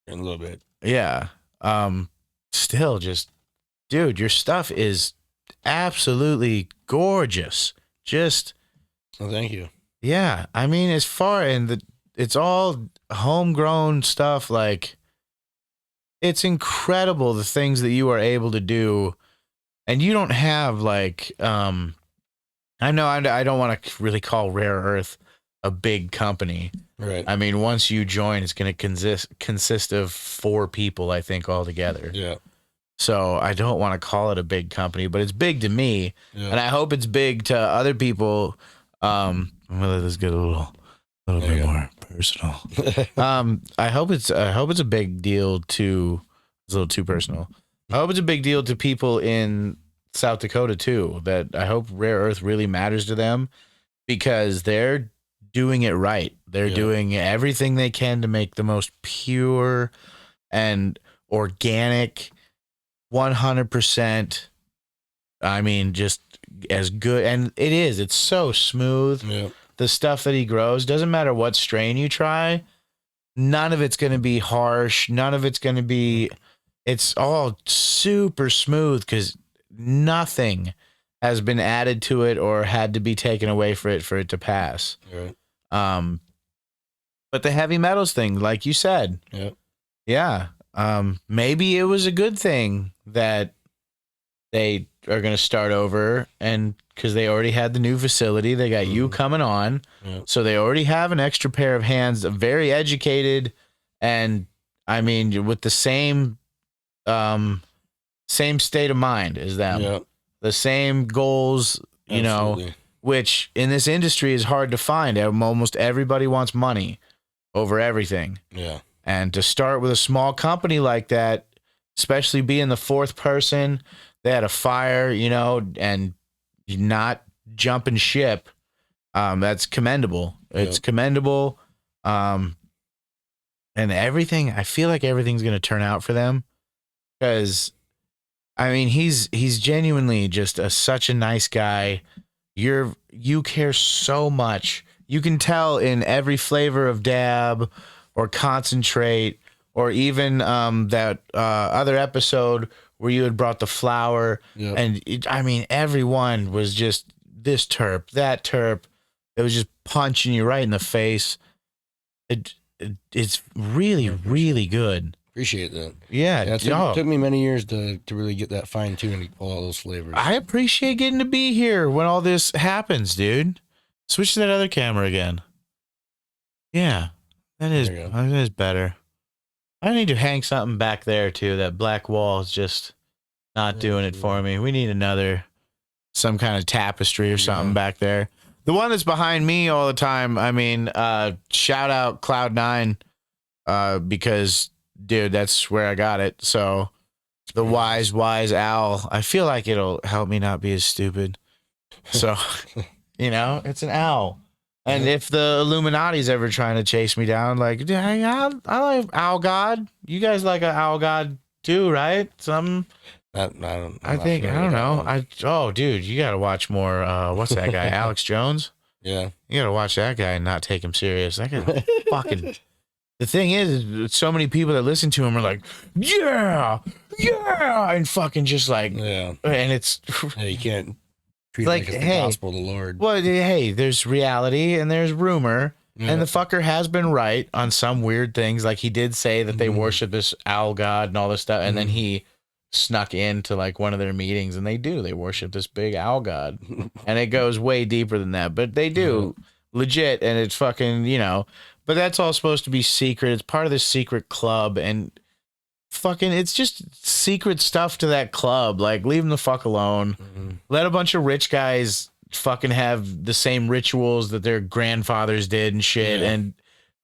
S2: A little bit.
S1: Yeah. Still just, dude, your stuff is absolutely gorgeous. Just,
S2: Well, thank you.
S1: yeah. I mean, as far it's all homegrown stuff. Like, it's incredible the things that you are able to do. And you don't have like, I know I don't want to really call Rare Earth a big company.
S2: Right.
S1: I mean, once you join, it's going to consist of 4 people, I think, altogether.
S2: Yeah.
S1: So I don't want to call it a big company, but it's big to me, and I hope it's big to other people. I'm gonna let this get a little bit more personal. I hope it's a big deal to. It's a little too personal. I hope it's a big deal to people in South Dakota too. That I hope Rare Earth really matters to them because they're doing it right. They're doing everything they can to make the most pure and organic 100%. I mean, just as good. And it's so smooth.
S2: Yeah.
S1: The stuff that he grows, doesn't matter what strain you try, none of it's going to be harsh. None of it's going to be, it's all super smooth because nothing has been added to it or had to be taken away for it to pass.
S2: Right.
S1: But the heavy metals thing, like you said, yeah. Maybe it was a good thing that they are going to start over, and because they already had the new facility, they got you coming on, so they already have an extra pair of hands, very educated, and I mean with the same state of mind as them, the same goals, you
S2: Absolutely.
S1: know, which in this industry is hard to find. Almost everybody wants money over everything.
S2: Yeah.
S1: And to start with a small company like that, especially being the 4th person, they had a fire, you know, and not jumping ship. That's commendable. It's commendable. And everything, I feel like everything's going to turn out for them because, I mean, he's genuinely just such a nice guy. You care so much. You can tell in every flavor of dab or concentrate, or even that other episode where you had brought the flower, and I mean, everyone was just this terp, that terp. It was just punching you right in the face. It's really, really good.
S2: Appreciate that.
S1: Yeah,
S2: it took me many years to really get that fine tuned to pull all those flavors.
S1: I appreciate getting to be here when all this happens, dude. Switch to that other camera again. Yeah. That is better. I need to hang something back there too. That black wall is just not doing it for me. We need some kind of tapestry or something back there. The one that's behind me all the time. I mean, shout out Cloud9, because dude, that's where I got it. So the wise owl. I feel like it'll help me not be as stupid. So, you know, it's an owl. And if the Illuminati's ever trying to chase me down, like, hey, I like Owl God. You guys like an Owl God too, right? Something. I don't know. Oh, dude, you got to watch more. What's that guy? Alex Jones?
S2: Yeah.
S1: You got to watch that guy and not take him serious. That guy fucking. The thing is so many people that listen to him are like, yeah, and fucking just like, and it's.
S2: Yeah, you can't. Treat
S1: like,
S2: it like it's
S1: hey,
S2: the gospel of the Lord.
S1: Well, hey, there's reality and there's rumor, and the fucker has been right on some weird things. Like he did say that they worship this owl god and all this stuff, and then he snuck into like one of their meetings, and they worship this big owl god, and it goes way deeper than that, but they do legit, and it's fucking, you know, but that's all supposed to be secret. It's part of this secret club, and fucking, it's just secret stuff to that club. Like, leave them the fuck alone. Let a bunch of rich guys fucking have the same rituals that their grandfathers did and shit, and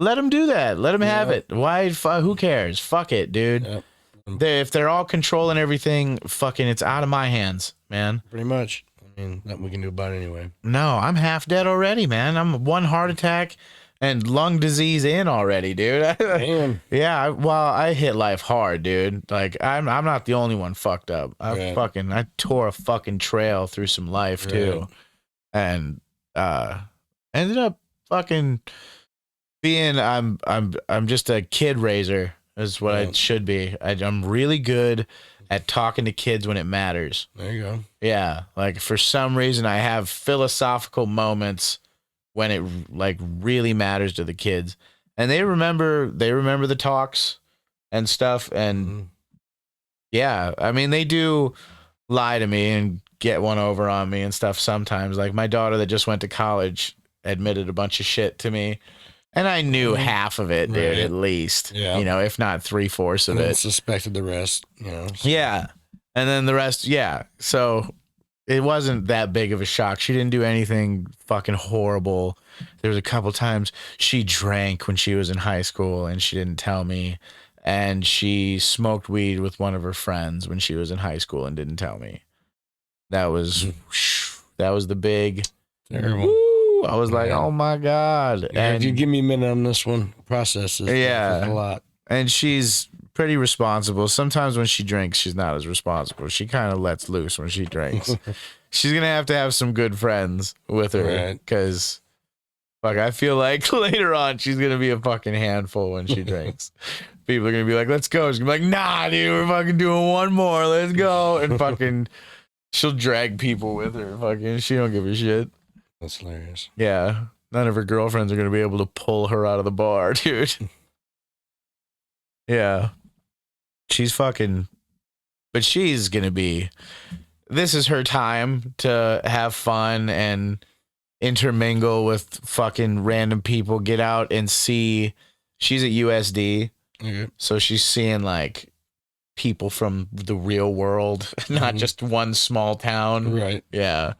S1: let them do that. Let them have it. Why? Who cares? Fuck it, dude. If they're all controlling everything, fucking, it's out of my hands, man.
S2: Pretty much. I mean, nothing we can do about it anyway.
S1: No, I'm half dead already, man. I'm one heart attack and lung disease in already, dude.
S2: Damn.
S1: Yeah, I hit life hard, dude. Like I'm not the only one fucked up. I tore a fucking trail through some life too, and ended up fucking being I'm just a kid raiser is what I should be. I'm really good at talking to kids when it matters.
S2: There you go.
S1: Yeah, like for some reason I have philosophical moments when it like really matters to the kids, and they remember the talks and stuff. And yeah, I mean they do lie to me and get one over on me and stuff sometimes. Like my daughter that just went to college admitted a bunch of shit to me. And I knew half of it, dude, at least.
S2: Yeah.
S1: You know, if not 3/4 of
S2: and
S1: it.
S2: Suspected the rest, you know. So.
S1: Yeah. And then the rest, yeah. So it wasn't that big of a shock. She didn't do anything fucking horrible. There was a couple times she drank when she was in high school and she didn't tell me. And she smoked weed with one of her friends when she was in high school and didn't tell me. That was the big.
S2: Terrible.
S1: I was like, oh my God.
S2: Yeah,
S1: and
S2: you give me a minute on this one. Process this.
S1: Yeah.
S2: A lot.
S1: And she's pretty responsible. Sometimes when she drinks, she's not as responsible. She kind of lets loose when she drinks. She's going to have some good friends with her because fuck, I feel like later on she's going to be a fucking handful when she drinks. People are going to be like, let's go. She's going to be like, nah, dude, we're fucking doing one more. Let's go. And fucking she'll drag people with her. Fucking, she don't give a shit.
S2: That's hilarious.
S1: Yeah. None of her girlfriends are going to be able to pull her out of the bar, dude. Yeah. She's fucking, but she's going to be, this is her time to have fun and intermingle with fucking random people, get out and see. She's at USD. So she's seeing like people from the real world, not just one small town.
S2: Right.
S1: Yeah.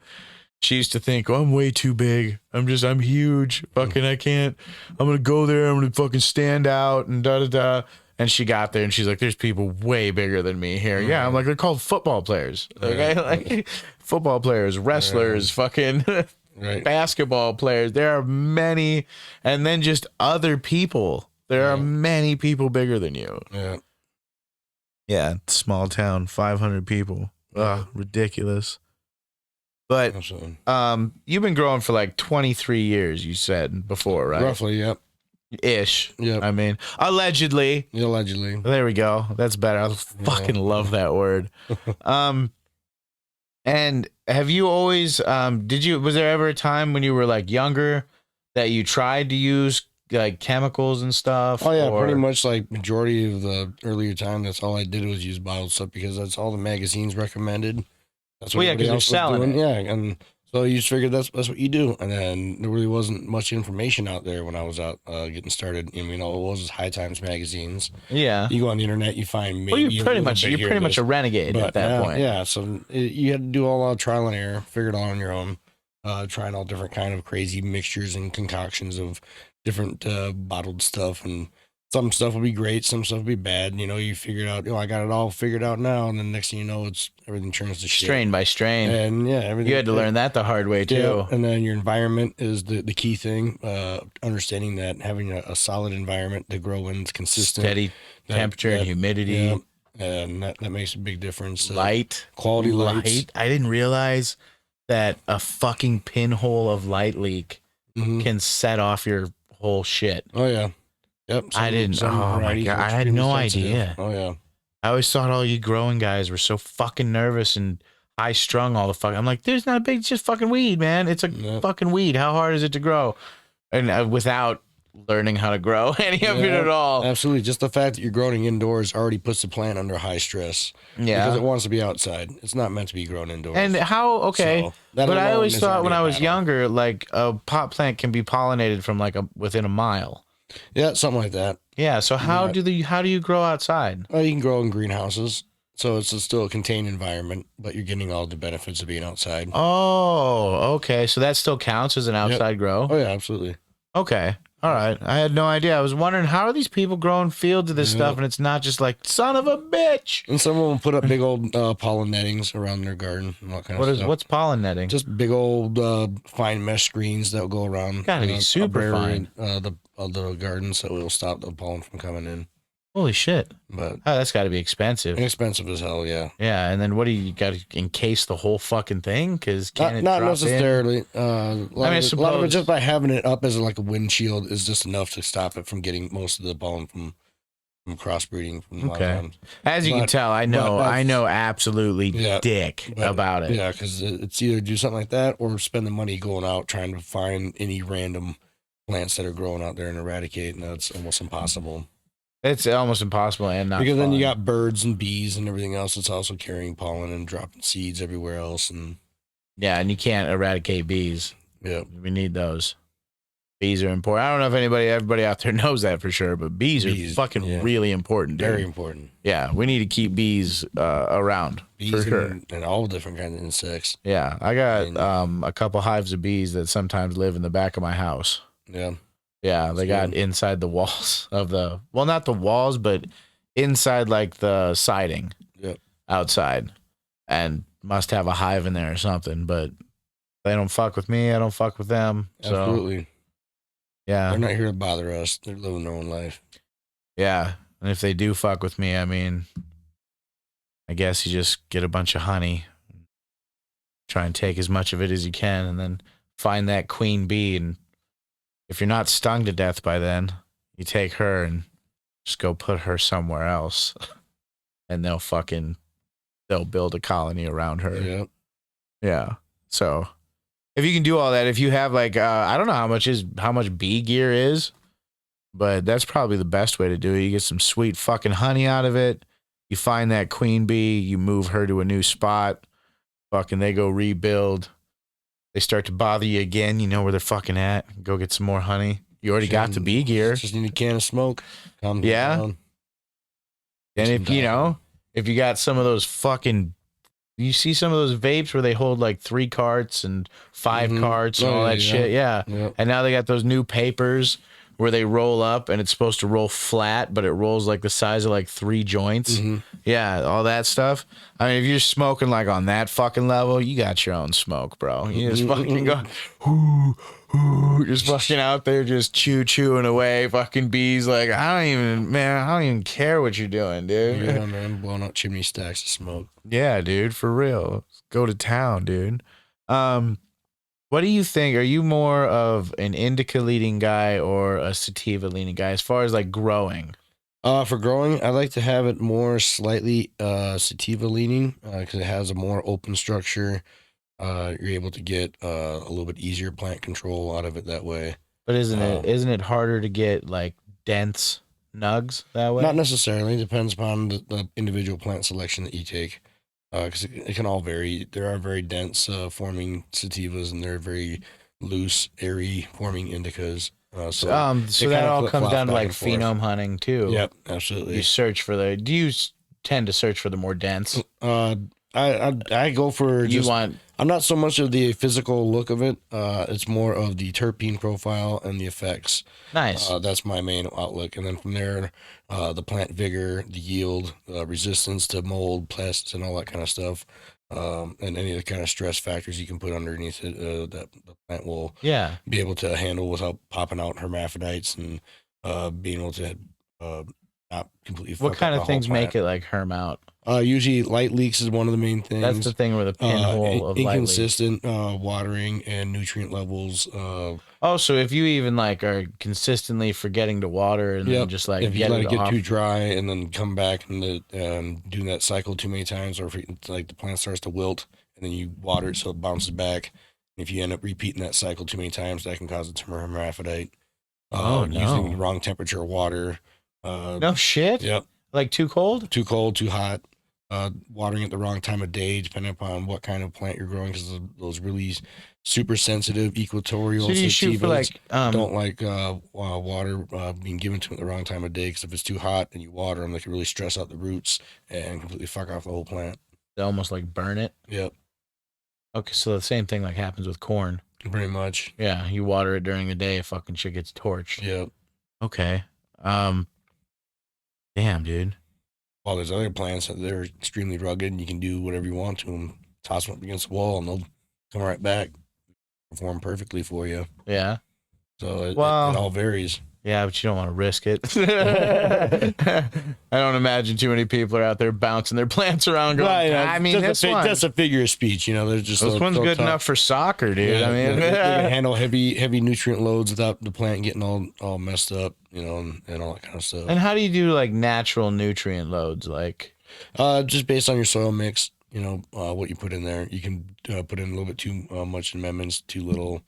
S1: She used to think, oh, I'm way too big. I'm huge. Fucking, I can't. I'm going to go there. I'm going to fucking stand out and da-da-da. And she got there and she's like, there's people way bigger than me here. Yeah. I'm like, they're called football players. Okay. Like football players, wrestlers, fucking basketball players. There are many. And then just other people. There are many people bigger than you.
S2: Yeah.
S1: Yeah. Small town, 500 people. Ugh, ridiculous. But you've been growing for like 23 years, you said before, right?
S2: Roughly, yep.
S1: Ish.
S2: Yep.
S1: I mean, allegedly.
S2: Allegedly.
S1: There we go. That's better. I fucking love that word. And have you always, was there ever a time when you were like younger that you tried to use like chemicals and stuff?
S2: Oh yeah, pretty much like majority of the earlier time, that's all I did was use bottled stuff because that's all the magazines recommended. That's what
S1: because they're selling it.
S2: Yeah, and so you just figured that's what you do. And then there really wasn't much information out there when I was out getting started. You know, it was High Times magazines.
S1: Yeah,
S2: you go on the internet, you find maybe.
S1: Well, you're pretty much a renegade at that point.
S2: Yeah, so you had to do all trial and error, figure it out on your own, trying all different kind of crazy mixtures and concoctions of different bottled stuff, and some stuff will be great, some stuff will be bad. You know, you figure it out. I got it all figured out now, and then next thing you know, everything turns to shit.
S1: Strain by strain.
S2: And yeah, everything.
S1: You had to learn that the hard way too.
S2: Yeah, and then your environment is the key thing. Understanding that having a solid environment to grow in is consistent,
S1: steady temperature and humidity.
S2: Yeah, and that makes a big difference. Quality
S1: light. I didn't realize that a fucking pinhole of light leak can set off your whole shit.
S2: Oh yeah. Yep.
S1: I didn't. Oh my God. I had no idea.
S2: Oh yeah.
S1: I always thought all you growing guys were so fucking nervous and high strung all the fuck. I'm like, there's not a big, it's just fucking weed, man. It's a fucking weed. How hard is it to grow? And without learning how to grow any of it at all.
S2: Absolutely. Just the fact that you're growing indoors already puts the plant under high stress. Yeah. Because it wants to be outside. It's not meant to be grown indoors.
S1: And how, so but I always thought when I was younger, like a pot plant can be pollinated from like within a mile.
S2: Yeah, something like that.
S1: Yeah. So how do you grow outside?
S2: Well, you can grow in greenhouses. So it's still a contained environment, but you're getting all the benefits of being outside.
S1: Oh, okay. So that still counts as an outside grow?
S2: Oh, yeah, absolutely.
S1: Okay. All right. I had no idea. I was wondering, how are these people growing fields of this stuff and it's not just like, son of a bitch?
S2: And some of them put up big old pollen nettings around their garden and all kind of stuff.
S1: What's pollen netting?
S2: Just big old fine mesh screens that will go around.
S1: Gotta be super fine.
S2: The garden, so it'll stop the pollen from coming in.
S1: Holy shit.
S2: But
S1: oh, that's got to be expensive.
S2: Inexpensive as hell, yeah.
S1: Yeah, and then what do you got to encase the whole fucking thing? Because
S2: not necessarily.
S1: I
S2: A lot of it just by having it up as like a windshield is just enough to stop it from getting most of the pollen from crossbreeding. From
S1: okay. As you can tell, I know absolutely dick about it.
S2: Yeah, because it's either do something like that or spend the money going out trying to find any random plants that are growing out there and eradicate, and that's almost impossible.
S1: It's almost impossible and not
S2: because
S1: fun.
S2: Then you got birds and bees and everything else that's also carrying pollen and dropping seeds everywhere else. And
S1: yeah, and you can't eradicate bees.
S2: Yeah,
S1: we need those. Bees are important. I don't know if everybody out there knows that for sure, but bees are fucking really important, dude.
S2: Very important.
S1: Yeah, we need to keep bees around
S2: bees
S1: for sure.
S2: And all different kinds of insects.
S1: Yeah, I got a couple hives of bees that sometimes live in the back of my house.
S2: Yeah.
S1: Yeah, they got inside the walls of not the walls, but inside like the siding.
S2: Yep.
S1: Outside. And must have a hive in there or something, but they don't fuck with me, I don't fuck with them.
S2: Absolutely.
S1: So, yeah.
S2: They're not here to bother us. They're living their own life.
S1: Yeah. And if they do fuck with me, I mean, I guess you just get a bunch of honey, try and take as much of it as you can, and then find that queen bee, and if you're not stung to death by then, you take her and just go put her somewhere else. And they'll build a colony around her.
S2: Yeah.
S1: Yeah. So if you can do all that, if you have like, I don't know how much bee gear is, but that's probably the best way to do it. You get some sweet fucking honey out of it. You find that queen bee, you move her to a new spot. Fucking they go rebuild. They start to bother you again. You know where they're fucking at. Go get some more honey. You already got the bee gear.
S2: Just need a can of smoke.
S1: Calm down. And if you got some of those fucking, you see some of those vapes where they hold like 3 carts and 5 carts and all that shit. Yeah. Yep. And now they got those new papers where they roll up and it's supposed to roll flat, but it rolls like the size of like 3 joints. Mm-hmm. Yeah, all that stuff. I mean, if you're smoking like on that fucking level, you got your own smoke, bro. You just fucking go, just fucking out there, just chewing away. Fucking bees, like I don't even care what you're doing, dude.
S2: Yeah, man, blowing out chimney stacks of smoke.
S1: Yeah, dude, for real. Go to town, dude. What do you think? Are you more of an indica leading guy or a sativa leaning guy as far as like growing?
S2: For growing, I like to have it more slightly sativa leaning because it has a more open structure. You're able to get a little bit easier plant control out of it that way.
S1: But isn't it harder to get like dense nugs that way?
S2: Not necessarily. It depends upon the individual plant selection that you take. Because it can all vary. There are very dense forming sativas, and there are very loose, airy forming indicas. So
S1: that all comes down to like phenome hunting too.
S2: Yep, absolutely.
S1: You search for do you tend to search for the more dense?
S2: I go for I'm not so much of the physical look of it. It's more of the terpene profile and the effects.
S1: Nice.
S2: That's my main outlook. And then from there, the plant vigor, the yield, resistance to mold, pests, and all that kind of stuff. And any of the kind of stress factors you can put underneath it that the plant will be able to handle without popping out hermaphrodites and being able to not completely fuck
S1: What kind
S2: up
S1: of
S2: the
S1: things
S2: whole plant.
S1: make it like herm out?
S2: Usually light leaks is one of the main things.
S1: That's the thing where the pinhole of
S2: inconsistent watering and nutrient levels.
S1: So if you even like are consistently forgetting to water and then just like
S2: if you let it get too dry and then come back and do that cycle too many times, or if like the plant starts to wilt and then you water it so it bounces back. And if you end up repeating that cycle too many times, that can cause it to hermaphrodite. Using the wrong temperature of water.
S1: No shit.
S2: Yep.
S1: Like too cold?
S2: Too cold, too hot. Watering at the wrong time of day, depending upon what kind of plant you're growing, because those really super sensitive equatorial sativas don't like water being given to them at the wrong time of day. Because if it's too hot and you water them, they can really stress out the roots and completely fuck off the whole plant.
S1: They almost like burn it.
S2: Yep.
S1: Okay, so the same thing like happens with corn.
S2: Pretty much.
S1: Yeah, you water it during the day, fucking shit gets torched.
S2: Yeah.
S1: Okay. Um, damn, dude.
S2: While there's other plants that they're extremely rugged and you can do whatever you want to them. Toss them up against the wall and they'll come right back, perform perfectly for you.
S1: Yeah.
S2: So it
S1: Well,
S2: all varies.
S1: yeah, but you don't want to risk it. I don't imagine too many people are out there bouncing their plants around going, I mean,
S2: just
S1: this
S2: a figure of speech, you know. There's just
S1: this one's good enough for soccer, dude.
S2: Yeah,
S1: I mean,
S2: they can handle heavy nutrient loads without the plant getting all messed up, you know, and all that kind of stuff.
S1: and how do you do like natural nutrient loads? Like,
S2: Just based on your soil mix, you know, what you put in there. You can put in a little bit too much amendments, too little.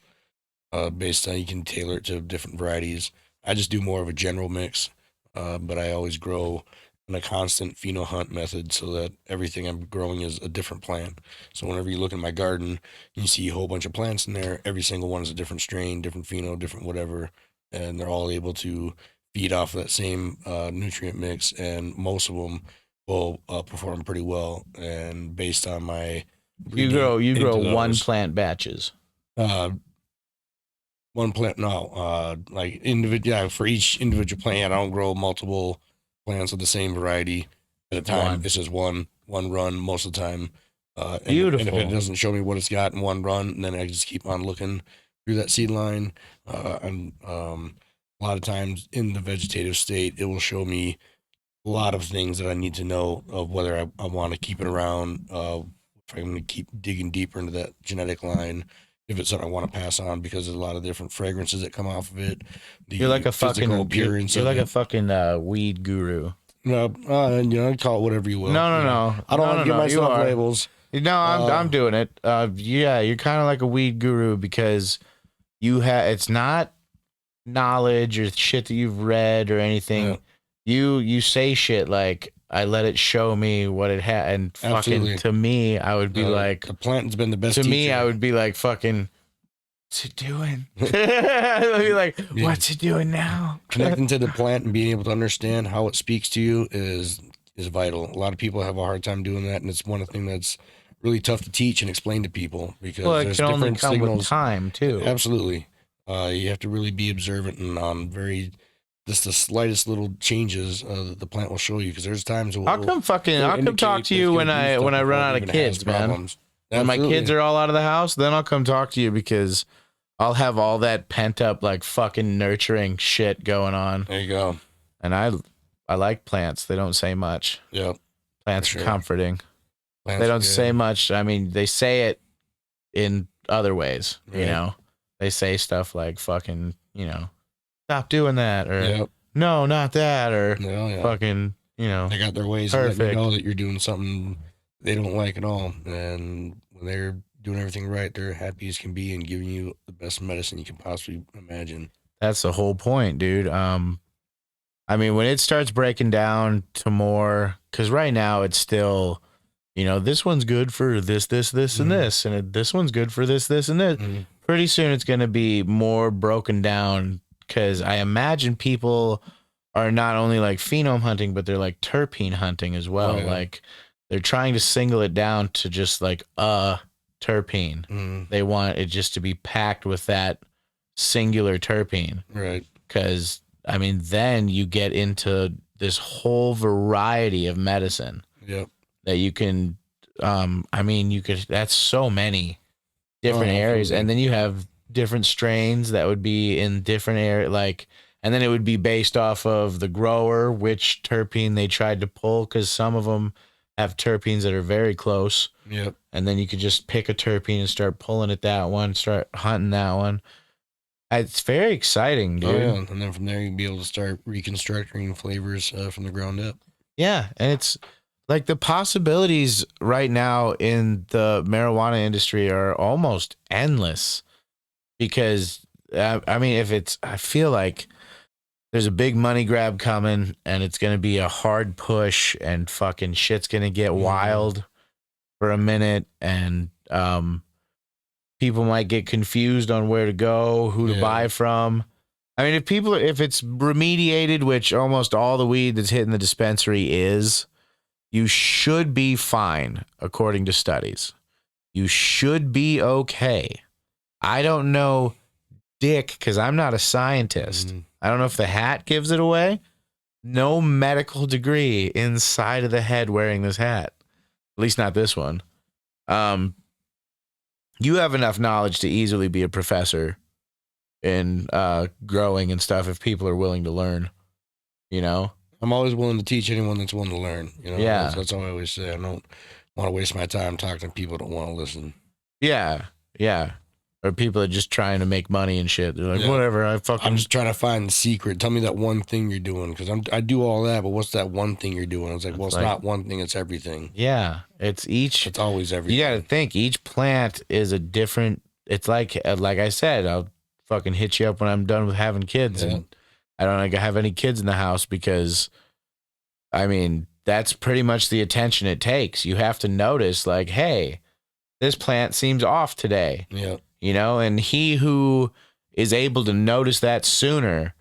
S2: Based on, you can tailor it to different varieties. I just do more of a general mix, but I always grow in a constant pheno hunt method so that everything I'm growing is a different plant. So whenever you look in my garden, you see a whole bunch of plants in there. Every single one is a different strain, different pheno, different whatever, and they're all able to feed off of that same nutrient mix, and most of them will perform pretty well. And based on my
S1: you grow
S2: into
S1: one
S2: those,
S1: plant batches.
S2: uh, one plant, no, like individual, yeah, for each individual plant, I don't grow multiple plants of the same variety at a time.
S1: One.
S2: It's just one run most of the time. And if
S1: Beautiful.
S2: it doesn't show me what it's got in one run, then I just keep on looking through that seed line. And a lot of times in the vegetative state, it will show me a lot of things that I need to know of whether I want to keep it around, if I'm going to keep digging deeper into that genetic line, if it's something I want to pass on, because there's a lot of different fragrances that come off of it.
S1: You're like a fucking
S2: appearance.
S1: You're like a fucking weed guru.
S2: No, you know, call it whatever you will.
S1: No.
S2: I don't want to give myself labels.
S1: No, I'm doing it. Yeah, you're kind of like a weed guru because it's not knowledge or shit that you've read or anything.
S2: Yeah.
S1: You say shit like I let it show me what it had, and fucking
S2: Absolutely.
S1: to me, I would be like,
S2: the plant has been the best.
S1: to me,
S2: teacher.
S1: I would be like, fucking, what's it doing? I'd be like, what's it doing now?
S2: Connecting to the plant and being able to understand how it speaks to you is vital. A lot of people have a hard time doing that, and it's one thing that's really tough to teach and explain to people because
S1: Well, it
S2: there's
S1: can only
S2: different
S1: come
S2: signals.
S1: with time too.
S2: Absolutely. You have to really be observant and on just the slightest little changes that the plant will show you, because there's times
S1: I'll come talk to you when I run out of kids, man. When my kids are all out of the house, then I'll come talk to you because I'll have all that pent up like fucking nurturing shit going on.
S2: There you go.
S1: And I like plants. They don't say much.
S2: Yep.
S1: Plants are comforting.
S2: Plants
S1: they don't say much. I mean, they say it in other ways, you know. They say stuff like fucking, you know, stop doing that, or no, not that, or fucking, you know.
S2: They got their ways of letting you know that you're doing something they don't like at all. And when they're doing everything right, they're happy as can be and giving you the best medicine you can possibly imagine.
S1: That's the whole point, dude. I mean, when it starts breaking down to more, because right now it's still, you know, this one's good for this, and this, and this one's good for this, and this. Pretty soon it's going to be more broken down, because I imagine people are not only like phenome hunting, but they're like terpene hunting as well. Like they're trying to single it down to just like a terpene. They want it just to be packed with that singular terpene.
S2: Right.
S1: Because, I mean, then you get into this whole variety of medicine.
S2: Yep.
S1: That you can, I mean, that's so many different areas. And then you have different strains that would be in different areas, like, and then it would be based off of the grower, which terpene they tried to pull, because some of them have terpenes that are very close.
S2: Yep.
S1: And then you could just pick a terpene and start pulling at that one, start hunting that one. It's very exciting, dude.
S2: Oh, yeah. And then from there, you can be able to start reconstructing flavors from the ground up.
S1: Yeah. And it's like the possibilities right now in the marijuana industry are almost endless, because, I mean, I feel like there's a big money grab coming, and it's going to be a hard push, and fucking shit's going to get wild for a minute. And, people might get confused on where to go, who to buy from. I mean, if it's remediated, which almost all the weed that's hitting the dispensary is, you should be fine, according to studies. You should be okay. I don't know dick because I'm not a scientist.
S2: Mm-hmm.
S1: I don't know if the hat gives it away. No medical degree inside of the head wearing this hat. At least not this one. You have enough knowledge to easily be a professor in growing and stuff if people are willing to learn, you know?
S2: I'm always willing to teach anyone that's willing to learn.
S1: Yeah.
S2: That's all I always say. I don't want to waste my time talking to people that don't want to listen.
S1: Yeah. Or people are just trying to make money and shit. They're like, whatever, I'm
S2: just trying to find the secret. Tell me that one thing you're doing, because I do all that, but what's that one thing you're doing? I was like, well, it's not one thing, it's everything.
S1: Yeah, it's always
S2: everything.
S1: You got to think each plant is a different. It's like I said, I'll fucking hit you up when I'm done with having kids, and I don't have any kids in the house because, I mean, that's pretty much the attention it takes. You have to notice, like, hey, this plant seems off today.
S2: Yeah.
S1: You know, and he who is able to notice that sooner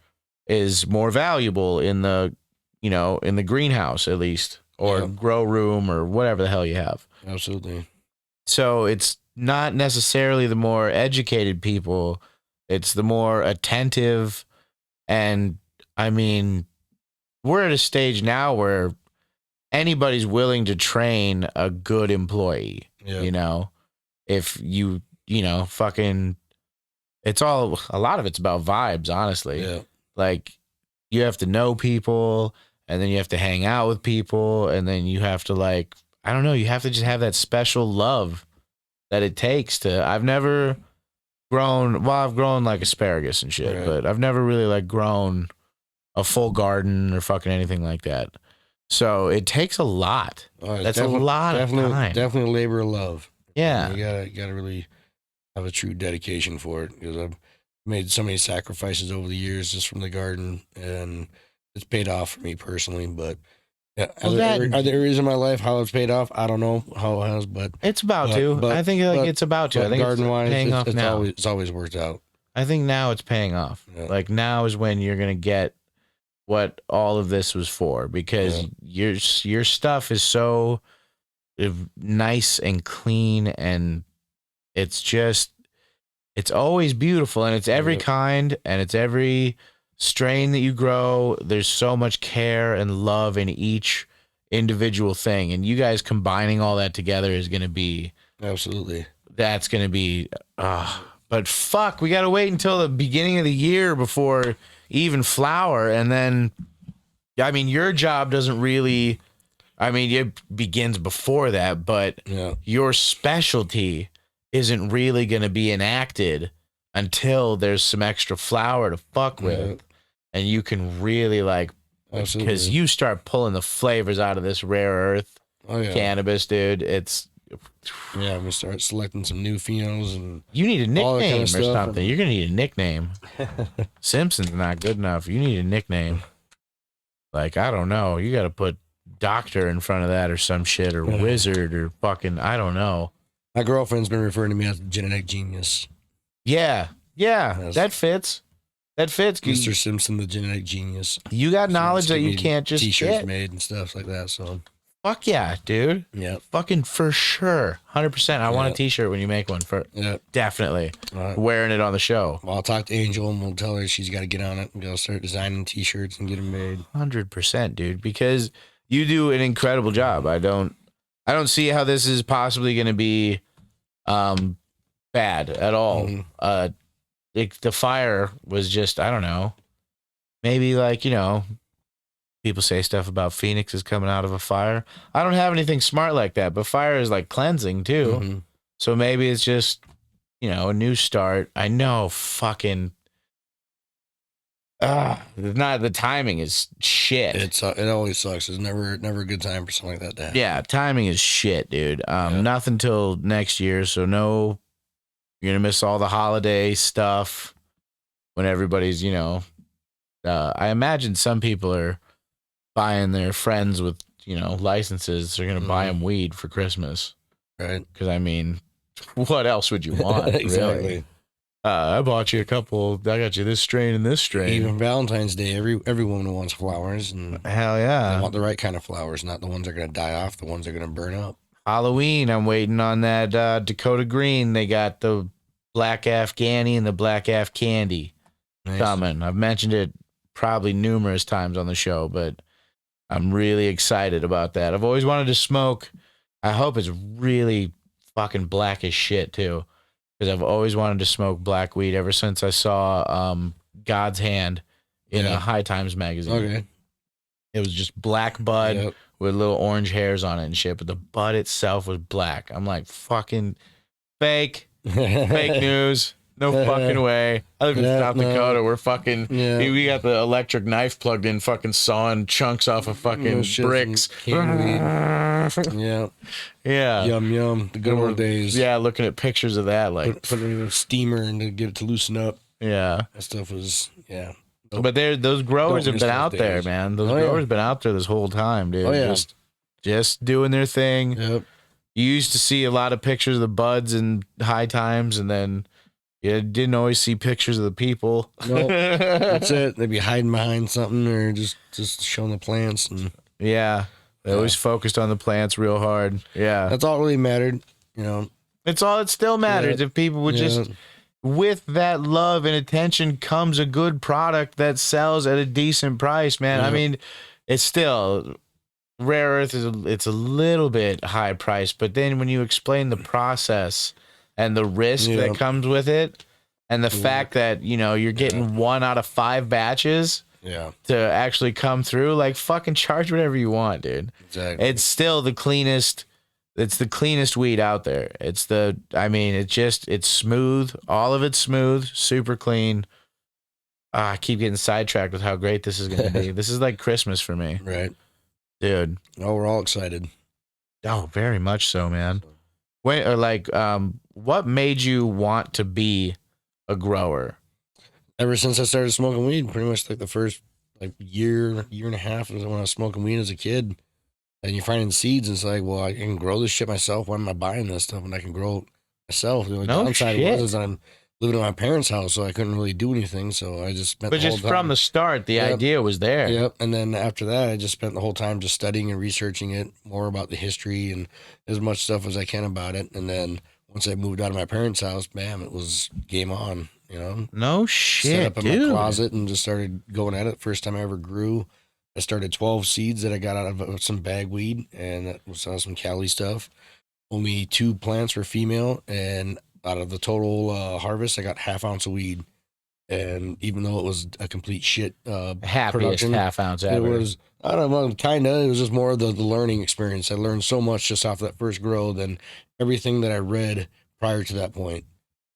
S1: is more valuable in the, in the greenhouse at least, or grow room or whatever the hell you have.
S2: Absolutely.
S1: So it's not necessarily the more educated people, it's the more attentive. And I mean, we're at a stage now where anybody's willing to train a good employee, if you fucking, a lot of it's about vibes, honestly.
S2: Yeah.
S1: Like, you have to know people, and then you have to hang out with people, and then you have to, like, I don't know, you have to just have that special love that it takes to, I've grown like asparagus and shit, but I've never really, like, grown a full garden or fucking anything like that. So it takes a lot. That's a lot of time.
S2: Definitely a labor of love.
S1: Yeah.
S2: You gotta really have a true dedication for it, because I've made so many sacrifices over the years just from the garden, and it's paid off for me personally. But are there areas in my life how it's paid off? I don't know how it has, but
S1: it's about to. I think it's about to. I think
S2: garden wise,
S1: paying off now.
S2: It's always worked out.
S1: I think now it's paying off. Yeah. Like, now is when you're gonna get what all of this was for, because your stuff is so nice and clean, and it's always beautiful, and it's every kind, and it's every strain that you grow. There's so much care and love in each individual thing, and you guys combining all that together is going to be
S2: absolutely.
S1: That's going to be. But fuck, we got to wait until the beginning of the year before even flower, and then, I mean, your job doesn't really. I mean, it begins before that, but your specialty isn't really going to be enacted until there's some extra flour to fuck with, and you can really, like, because you start pulling the flavors out of this rare earth cannabis, dude. It's
S2: I'm gonna start selecting some new phenols, and
S1: you need a nickname or something. You're gonna need a nickname. Simpson's not good enough. You need a nickname. Like, I don't know. You got to put doctor in front of that or some shit, or wizard, or fucking, I don't know.
S2: My girlfriend's been referring to me as the genetic genius.
S1: Yeah, that fits. That fits.
S2: Mr. Simpson, the genetic genius.
S1: You got knowledge that you can't just
S2: T-shirts made and stuff like that. So,
S1: fuck yeah, dude.
S2: Yeah,
S1: fucking for sure, 100%. I want a T-shirt when you make one. Definitely wearing it on the show.
S2: Well, I'll talk to Angel, and we'll tell her she's got to get on it and go start designing T-shirts and get them made.
S1: 100%, dude. Because you do an incredible job. I don't see how this is possibly going to be bad at all. The fire was just, I don't know, maybe, like, people say stuff about phoenixes coming out of a fire. I don't have anything smart like that, but fire is like cleansing too. So maybe it's just, a new start. I know, fucking the timing is shit.
S2: It always sucks. It's never a good time for something like that to happen.
S1: Yeah, timing is shit, dude. Nothing till next year, so no, you're gonna miss all the holiday stuff when everybody's, I imagine some people are buying their friends with, licenses. They're gonna buy them weed for Christmas,
S2: right?
S1: Because, I mean, what else would you want?
S2: Exactly.
S1: Really? I bought you a couple. I got you this strain and this strain.
S2: Even Valentine's Day, every woman wants flowers, and
S1: hell yeah,
S2: they want the right kind of flowers, not the ones that are gonna die off, the ones that are gonna burn up.
S1: Halloween, I'm waiting on that Dakota Green. They got the black Afghani and the black Afghandi
S2: Nice.
S1: coming. I've mentioned it probably numerous times on the show, but I'm really excited about that. I've always wanted to smoke. I hope it's really fucking black as shit too, because I've always wanted to smoke black weed ever since I saw God's Hand in a High Times magazine.
S2: Okay.
S1: It was just black bud with little orange hairs on it and shit, but the bud itself was black. I'm like, fucking fake news. No fucking way. I live in South Dakota. We're fucking, we got the electric knife plugged in, fucking sawing chunks off of fucking bricks.
S2: Yeah.
S1: Yeah.
S2: Yum. The good old days.
S1: Yeah, looking at pictures of that. Like,
S2: put it in a steamer and to get it to loosen up.
S1: Yeah.
S2: That stuff was,
S1: But those growers have been out there, man. Those growers have been out there this whole time, dude.
S2: Oh, yeah.
S1: Just doing their thing.
S2: Yep.
S1: You used to see a lot of pictures of the buds in High Times, and then you didn't always see pictures of the people.
S2: Nope. That's it. They'd be hiding behind something or just showing the plants. And
S1: yeah. They always focused on the plants real hard. Yeah.
S2: That's all that really mattered,
S1: It's all that still matters. If people would just, with that love and attention comes a good product that sells at a decent price, man. I mean, it's still, rare earth it's a little bit high price, but then when you explain the process and the risk that comes with it, and the fact that you're getting 1 out of 5 batches to actually come through, like, fucking charge whatever you want, dude.
S2: Exactly.
S1: It's still the cleanest. It's the cleanest weed out there. It's smooth. All of it's smooth, super clean. I keep getting sidetracked with how great this is going to be. This is like Christmas for me.
S2: Right.
S1: Dude.
S2: Oh, we're all excited.
S1: Oh, very much so, man. Wait, or like, what made you want to be a grower?
S2: Ever since I started smoking weed, pretty much like the first year and a half was when I was smoking weed as a kid. And you're finding seeds, and it's like, well, I can grow this shit myself. Why am I buying this stuff when I can grow it myself? The only downside was I'm living in my parents' house, so I couldn't really do anything. So I just spent
S1: the whole time. From the start, the idea was there.
S2: Yep. And then after that, I just spent the whole time just studying and researching it, more about the history and as much stuff as I can about it. And then once I moved out of my parents' house, bam, it was game on,
S1: No shit,
S2: set up in my closet and just started going at it. First time I ever grew. I started 12 seeds that I got out of some bag weed, and that was some Cali stuff. Only 2 plants were female, and out of the total harvest, I got half ounce of weed. And even though it was a complete shit
S1: happiest half ounce ever,
S2: it was, I don't know, kind of. It was just more of the learning experience. I learned so much just off that first grow than everything that I read prior to that point.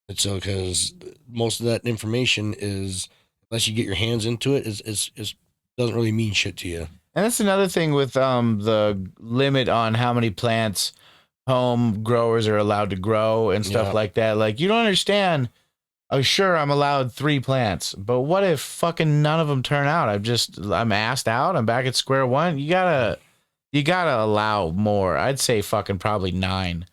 S2: And so, because most of that information is, unless you get your hands into it, is doesn't really mean shit to you.
S1: And that's another thing with the limit on how many plants home growers are allowed to grow and stuff like that. Like, you don't understand. Oh, sure, I'm allowed 3 plants, but what if fucking none of them turn out? I'm asked out. I'm back at square one. You gotta allow more. I'd say fucking probably 9.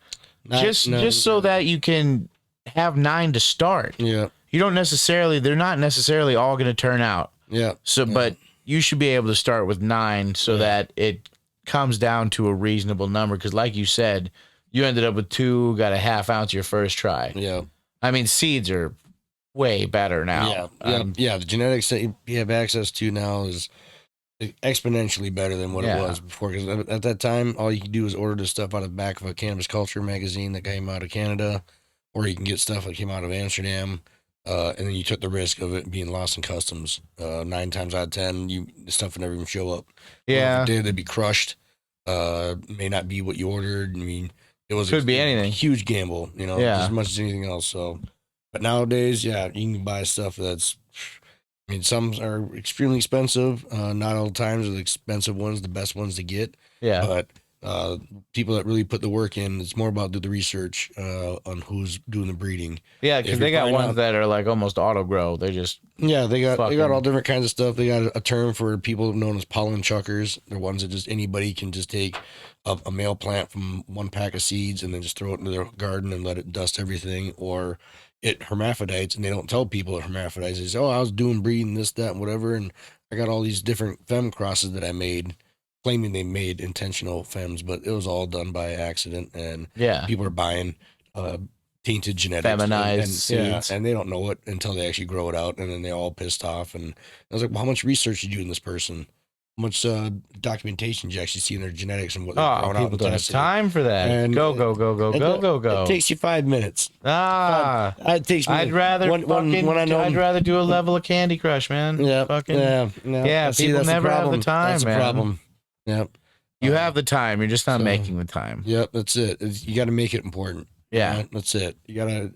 S1: Just so that you can have 9 to start.
S2: Yeah.
S1: They're not necessarily all going to turn out.
S2: Yeah.
S1: So, but you should be able to start with 9 so that it comes down to a reasonable number. Because like you said, you ended up with 2, got a half ounce your first try.
S2: Yeah.
S1: I mean, seeds are way better now.
S2: Yeah. The genetics that you have access to now is exponentially better than what it was before. Because at that time, all you could do was order this stuff out of the back of a Cannabis Culture magazine that came out of Canada, or you can get stuff that came out of Amsterdam. And then you took the risk of it being lost in customs. 9 times out of 10, the stuff would never even show up.
S1: Yeah.
S2: If it did, they'd be crushed. May not be what you ordered. I mean,
S1: could be anything.
S2: A huge gamble, just as much as anything else. So, but nowadays, you can buy stuff that's, some are extremely expensive. Not all the times are the expensive ones the best ones to get.
S1: Yeah.
S2: But people that really put the work in, it's more about the research on who's doing the breeding.
S1: Yeah, because they got ones that are like almost auto grow. They just
S2: they got all different kinds of stuff. They got a term for people known as pollen chuckers. They're ones that just anybody can just take a male plant from one pack of seeds and then just throw it into their garden and let it dust everything, or it hermaphrodites, and they don't tell people it hermaphrodites. They say, I was doing breeding this, that, and whatever, and I got all these different fem crosses that I made, claiming they made intentional femmes, but it was all done by accident, and people are buying tainted genetics,
S1: feminized seeds.
S2: and they don't know it until they actually grow it out, and then they're all pissed off. And I was like, well, how much research did you do in this person? How much documentation did you actually see in their genetics and what they're growing out?
S1: People don't have
S2: testing?
S1: time for that.
S2: And
S1: go.
S2: It takes you 5 minutes. It takes me.
S1: I'd rather I'd rather do a level of Candy Crush, man.
S2: Yeah,
S1: People never have the time,
S2: that's
S1: man.
S2: That's the problem. Yep.
S1: You have the time. You're just not making the time.
S2: Yep, that's it. You got to make it important.
S1: Yeah,
S2: right? That's it. You gotta.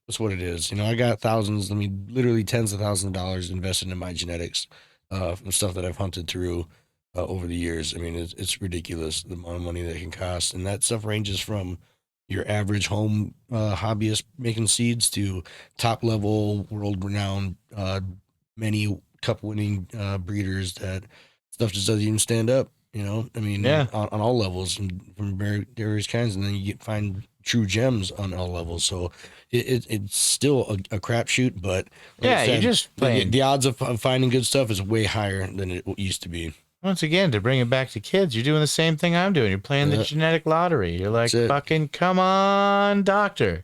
S2: That's what it is. I got thousands. I mean, literally tens of thousands of dollars invested in my genetics, from stuff that I've hunted through over the years. I mean, it's ridiculous the amount of money that it can cost, and that stuff ranges from your average home hobbyist making seeds to top level, world renowned, many cup winning breeders. That stuff just doesn't even stand up. I mean, on all levels and from various kinds, and then you find true gems on all levels. So it's still a crapshoot, but
S1: you're just playing.
S2: The odds of finding good stuff is way higher than it used to be.
S1: Once again, to bring it back to kids, you're doing the same thing I'm doing. You're playing the genetic lottery. You're like, fucking, come on, doctor.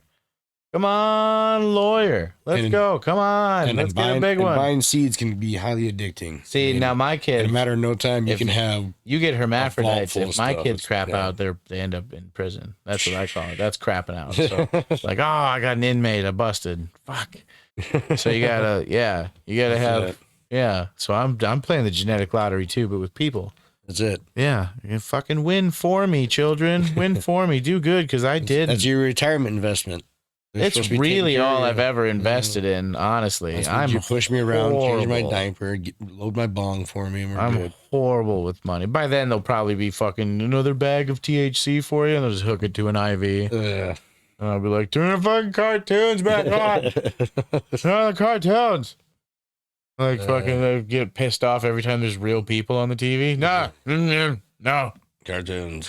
S1: Come on, lawyer. Let's go. Come on. Let's get a big one.
S2: Buying seeds can be highly addicting.
S1: See, now my kids,
S2: in a matter of no time, you
S1: get hermaphrodites. If my kids crap out, they end up in prison. That's what I call it. That's crapping out. So it's like, I got an inmate. I busted. Fuck. So you gotta have. So I'm playing the genetic lottery too, but with people.
S2: That's it.
S1: Yeah. You fucking win for me, children. Win for me. Do good, because I did.
S2: That's your retirement investment.
S1: It's really all I've ever invested in, honestly.
S2: You push me around, change my diaper, load my bong for me. And
S1: I'm horrible with money. By then, they'll probably be fucking another bag of THC for you, and they'll just hook it to an IV. And I'll be like, turn the fucking cartoons back on. Turn on the cartoons. Like, fucking, they get pissed off every time there's real people on the TV. No.
S2: Cartoons.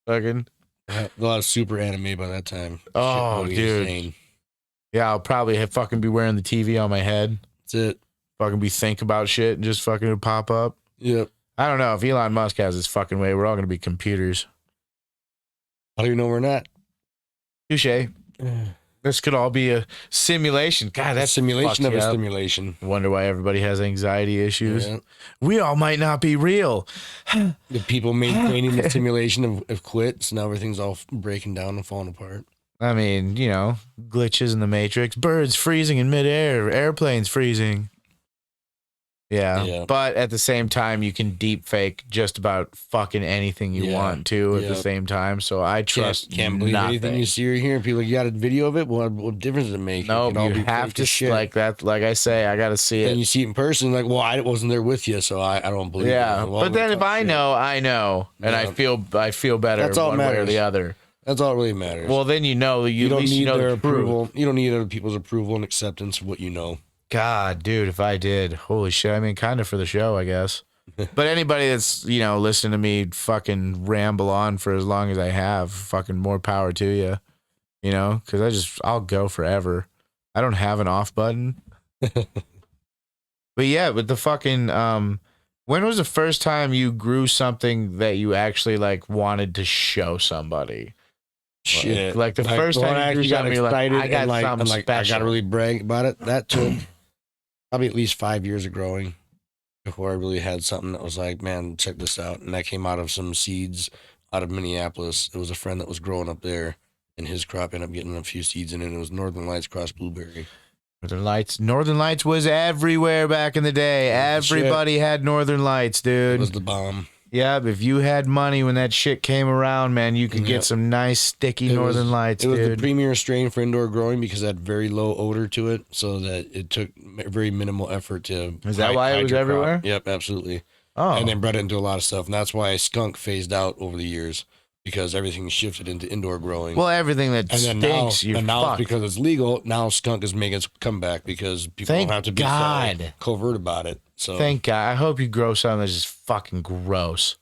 S1: Fucking.
S2: A lot of super anime by that time.
S1: Oh, dude. Insane. Yeah, I'll probably fucking be wearing the TV on my head.
S2: That's it.
S1: Fucking be think about shit and just fucking pop up.
S2: Yep.
S1: I don't know. If Elon Musk has his fucking way, we're all going to be computers.
S2: How do you know we're not?
S1: Touche. This could all be a simulation. God, that's
S2: simulation of a simulation.
S1: Wonder why everybody has anxiety issues. Yeah. We all might not be real.
S2: The people maintaining the simulation have quit, so now everything's all breaking down and falling apart.
S1: I mean, glitches in the Matrix, birds freezing in midair, airplanes freezing. Yeah, but at the same time, you can deep fake just about fucking anything you want to at the same time. So I trust
S2: can't believe anything you see or hear. People, you got a video of it? What difference does it make?
S1: No, you have to like that. Like I say, I got to see it.
S2: And you see it in person, like, well, I wasn't there with you, so I don't believe.
S1: Yeah, but then if I know, I know, and I feel better. That's all one way or the other.
S2: That's all that really matters.
S1: Well, then you don't need their
S2: approval. You don't need other people's approval and acceptance of what you know.
S1: God, dude, if I did, holy shit. I mean, kind of for the show, I guess. But anybody that's, listening to me fucking ramble on for as long as I have, fucking more power to you, because I'll go forever. I don't have an off button. But yeah, with the fucking, when was the first time you grew something that you actually wanted to show somebody?
S2: Shit.
S1: Like the first time you grew something, you're like, I got something special.
S2: I got to really brag about it. That took probably at least 5 years of growing before I really had something that was like, man, check this out. And that came out of some seeds out of Minneapolis. It was a friend that was growing up there, and his crop ended up getting a few seeds in it. It was Northern Lights cross blueberry.
S1: Northern Lights was everywhere back in the day. Everybody had Northern Lights, dude.
S2: It was the bomb.
S1: Yeah, if you had money when that shit came around, man, you could get some nice, sticky Northern Lights, dude.
S2: It was the premier strain for indoor growing because it had very low odor to it, so that it took very minimal effort to...
S1: Is that why it was everywhere?
S2: Crop. Yep, absolutely.
S1: Oh.
S2: And then brought it into a lot of stuff, and that's why skunk phased out over the years, because everything shifted into indoor growing.
S1: Well, everything that stinks,
S2: now because it's legal, now skunk is making its comeback because people don't have to be so covert about it. So
S1: thank God. I hope you grow something that's just fucking gross.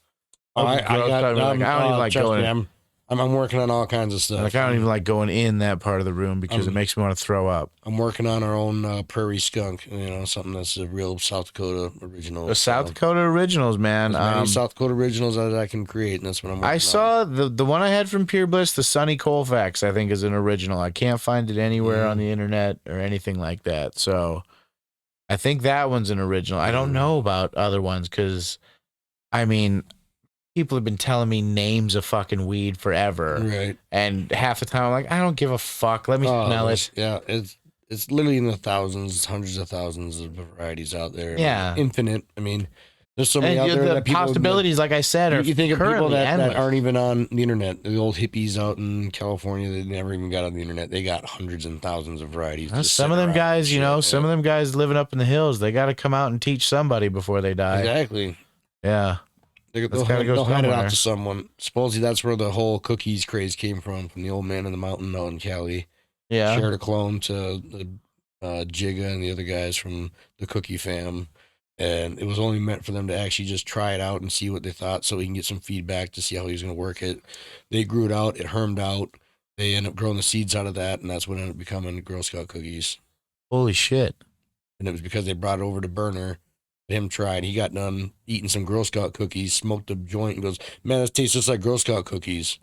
S2: I don't even like going. I'm working on all kinds of stuff.
S1: Like, I don't even like going in that part of the room because it makes me want to throw up.
S2: I'm working on our own prairie skunk, something that's a real South Dakota original.
S1: The South Dakota originals, man.
S2: As many South Dakota originals as I can create, and that's what I'm working on.
S1: I saw the one I had from Pure Bliss, the Sunny Colfax, I think is an original. I can't find it anywhere on the internet or anything like that. So I think that one's an original. I don't know about other ones because, I mean, people have been telling me names of fucking weed forever.
S2: Right.
S1: And half the time I'm like, I don't give a fuck. Let me smell it.
S2: Yeah, it's literally in the thousands, hundreds of thousands of varieties out there.
S1: Yeah.
S2: Infinite. I mean, there's so many
S1: And
S2: out there
S1: the
S2: that people,
S1: possibilities, like I said, are
S2: you think of people that
S1: endless.
S2: aren't even on the internet. The old hippies out in California that never even got on the internet. They got hundreds and thousands of varieties.
S1: Some of them guys, some of them guys living up in the hills, they got to come out and teach somebody before they die.
S2: Exactly.
S1: Yeah.
S2: They'll hand it out to someone. Supposedly that's where the whole cookies craze came from the old man in the mountain out in Cali.
S1: Yeah.
S2: Shared a clone to the Jigga and the other guys from the Cookie fam. And it was only meant for them to actually just try it out and see what they thought so he can get some feedback to see how he was going to work it. They grew it out. It hermed out. They ended up growing the seeds out of that, and that's what ended up becoming Girl Scout cookies.
S1: Holy shit.
S2: And it was because they brought it over to Burner. Him tried. He got done eating some Girl Scout cookies, smoked a joint, and goes, "Man, this tastes just like Girl Scout cookies."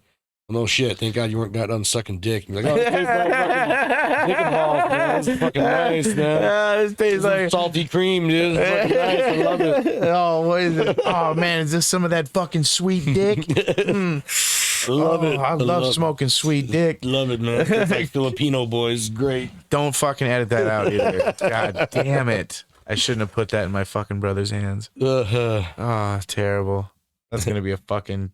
S2: Well, no shit. Thank God you weren't got done sucking dick. You're like, "Oh, it tastes like fucking dick and balls, man. This is fucking nice, man.
S1: Yeah, this tastes like
S2: salty cream, dude. It's fucking nice. I love it."
S1: Oh, what is it? Oh man, is this some of that fucking sweet dick?
S2: Love it.
S1: I love smoking sweet dick.
S2: Love it, man. It's like Filipino boys. Great.
S1: Don't fucking edit that out either. God damn it. I shouldn't have put that in my fucking brother's hands. Oh, terrible. That's going to be a fucking...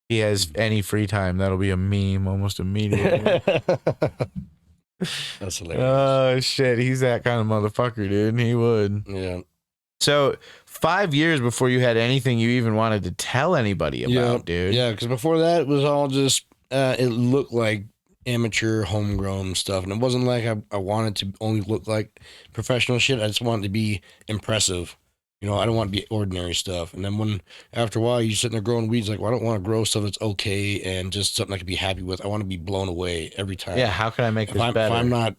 S1: He has any free time, that'll be a meme almost immediately.
S2: That's hilarious.
S1: Oh, shit. He's that kind of motherfucker, dude. He would.
S2: Yeah.
S1: So, 5 years before you had anything you even wanted to tell anybody about, dude.
S2: Yeah, because before that, it was all just... it looked like amateur homegrown stuff, and it wasn't like I wanted to only look like professional shit. I just wanted to be impressive. I don't want to be ordinary stuff. And then after a while you're sitting there growing weeds, like, well, I don't want to grow stuff that's okay and just something I can be happy with. I want to be blown away every time.
S1: Yeah, how can I make this better?
S2: If I'm not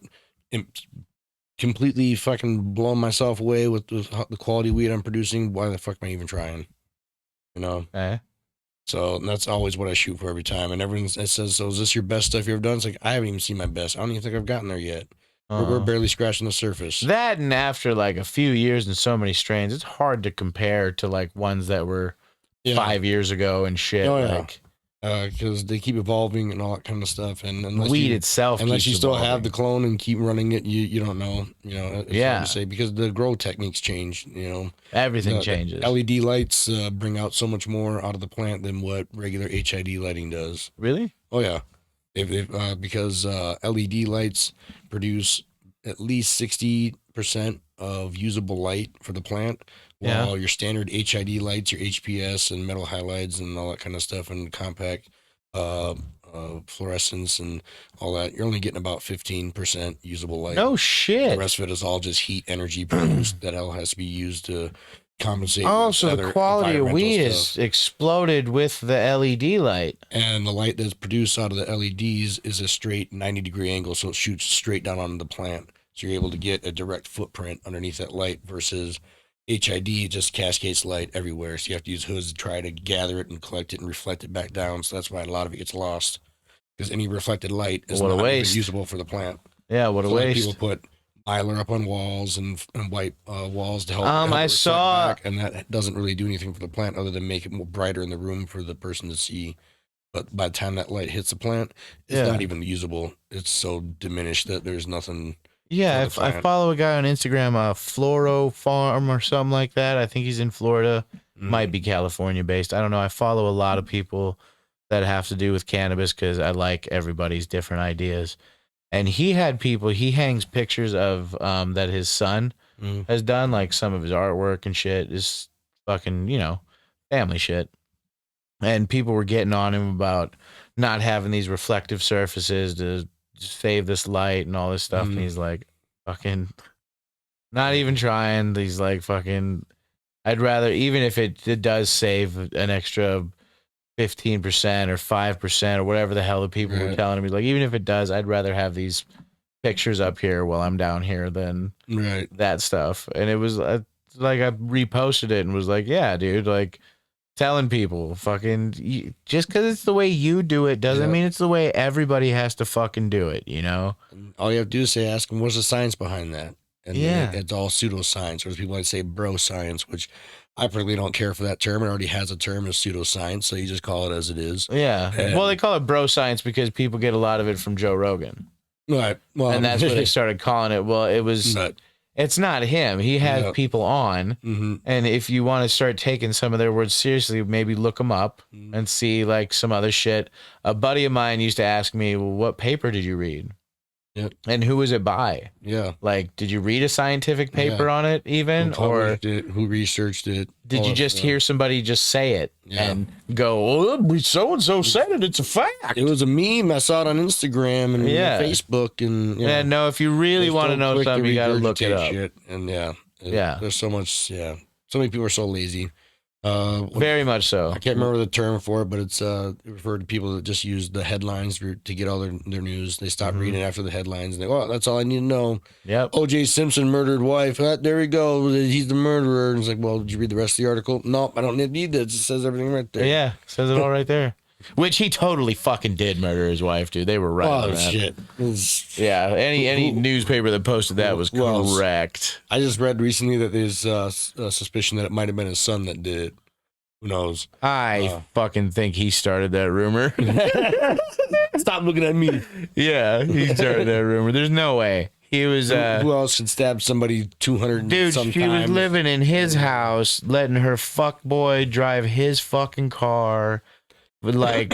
S2: completely fucking blowing myself away with the quality weed I'm producing, why the fuck am I even trying? So that's always what I shoot for every time. And everyone says, "So is this your best stuff you ever done?" It's like, I haven't even seen my best. I don't even think I've gotten there yet. We're barely scratching the surface.
S1: That, and after like a few years and so many strains, it's hard to compare to like ones that were 5 years ago and shit.
S2: Oh, yeah. Because they keep evolving and all that kind of stuff. And
S1: weed itself,
S2: unless you still have the clone and keep running it, you don't know. It's hard to say because the grow techniques change.
S1: Everything changes.
S2: LED lights bring out so much more out of the plant than what regular HID lighting does.
S1: Really?
S2: Oh yeah. Because LED lights produce at least 60% of usable light for the plant, while your standard HID lights, your HPS and metal halides and all that kind of stuff, and compact fluorescence and all that, you're only getting about 15% usable light.
S1: No shit.
S2: The rest of it is all just heat energy produced that all has to be used to compensate.
S1: Oh, so the quality of weed is exploded with the LED light.
S2: And the light that's produced out of the LEDs is a straight 90-degree angle, so it shoots straight down onto the plant. So you're able to get a direct footprint underneath that light versus HID just cascades light everywhere. So you have to use hoods to try to gather it and collect it and reflect it back down. So that's why a lot of it gets lost, because any reflected light is not even usable for the plant.
S1: Yeah, what a waste.
S2: People put mylar up on walls and white walls to help.
S1: I saw,
S2: back, and that doesn't really do anything for the plant other than make it more brighter in the room for the person to see. But by the time that light hits the plant, it's not even usable. It's so diminished that there's nothing.
S1: Yeah, I follow a guy on Instagram, Floro Farm or something like that. I think he's in Florida. Might be California based. I don't know. I follow a lot of people that have to do with cannabis because I like everybody's different ideas. And he hangs pictures of that his son has done, like some of his artwork and shit, is fucking, family shit. And people were getting on him about not having these reflective surfaces to save this light and all this stuff. And he's like, fucking, not even trying. He's like, fucking, I'd rather, even if it does save an extra 15% or 5% or whatever the hell the people were telling me. Like, even if it does, I'd rather have these pictures up here while I'm down here than that stuff. And it was like I reposted it and was like, yeah, dude, like telling people fucking just because it's the way you do it doesn't mean it's the way everybody has to fucking do it, you know?
S2: All you have to do is ask them, what's the science behind that? And it's all pseudoscience, or as people might say, bro science, which I personally don't care for that term. It already has a term as pseudoscience, so you just call it as it is.
S1: Yeah. Well, they call it bro science because people get a lot of it from Joe Rogan.
S2: Right. Well,
S1: and that's what they started calling it. Well, it's not him. He has people on. And if you want to start taking some of their words seriously, maybe look them up and see like some other shit. A buddy of mine used to ask me, well, what paper did you read? And who was it by? Like, did you read a scientific paper on it even? Or
S2: who researched it?
S1: Did you just hear somebody just say it and go, oh, so-and-so said it, it's a fact.
S2: It was a meme. I saw it on Instagram and Facebook. And
S1: no, if you really want to know something, you got to look it up.
S2: Shit. And there's so much, so many people are so lazy.
S1: Very much so.
S2: I can't remember the term for it, but it's it referred to people that just use the headlines to get all their news. They stop reading after the headlines and they go, oh, that's all I need to know. O.J. Simpson murdered wife. There we go. He's the murderer. And it's like, well, did you read the rest of the article? Nope, I don't need to read that. It just says everything right there.
S1: Yeah, says it all right there. Which he totally fucking did murder his wife, dude. They were right.
S2: Oh, shit.
S1: Yeah, any newspaper that posted that was correct.
S2: I just read recently that there's a suspicion that it might have been his son that did it. Who knows?
S1: I fucking think he started that rumor.
S2: Stop looking at me.
S1: Yeah, he started that rumor. There's no way. He was
S2: who else had stabbed somebody 200
S1: dude,
S2: sometimes?
S1: She was living in his house, letting her fuck boy drive his fucking car. But like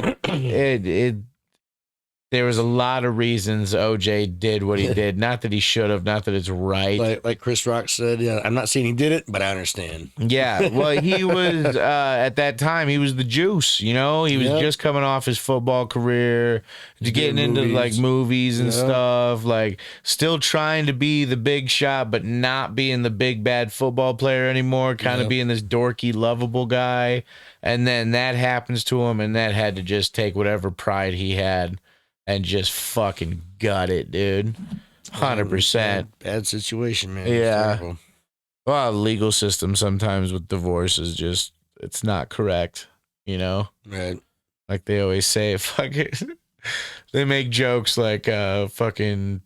S1: there was a lot of reasons OJ did what he did. Not that he should have, not that it's right.
S2: Like Chris Rock said, I'm not saying he did it, but I understand.
S1: Yeah, well, he was, at that time, he was the juice, you know? He was just coming off his football career, getting into, like, movies and stuff, like, still trying to be the big shot, but not being the big bad football player anymore, kind of being this dorky, lovable guy. And then that happens to him, and that had to just take whatever pride he had and just fucking gut it, dude. 100%.
S2: Bad situation, man.
S1: Yeah. Well, the legal system sometimes with divorce is just, it's not correct, you know?
S2: Right.
S1: Like they always say, fucking, they make jokes like fucking,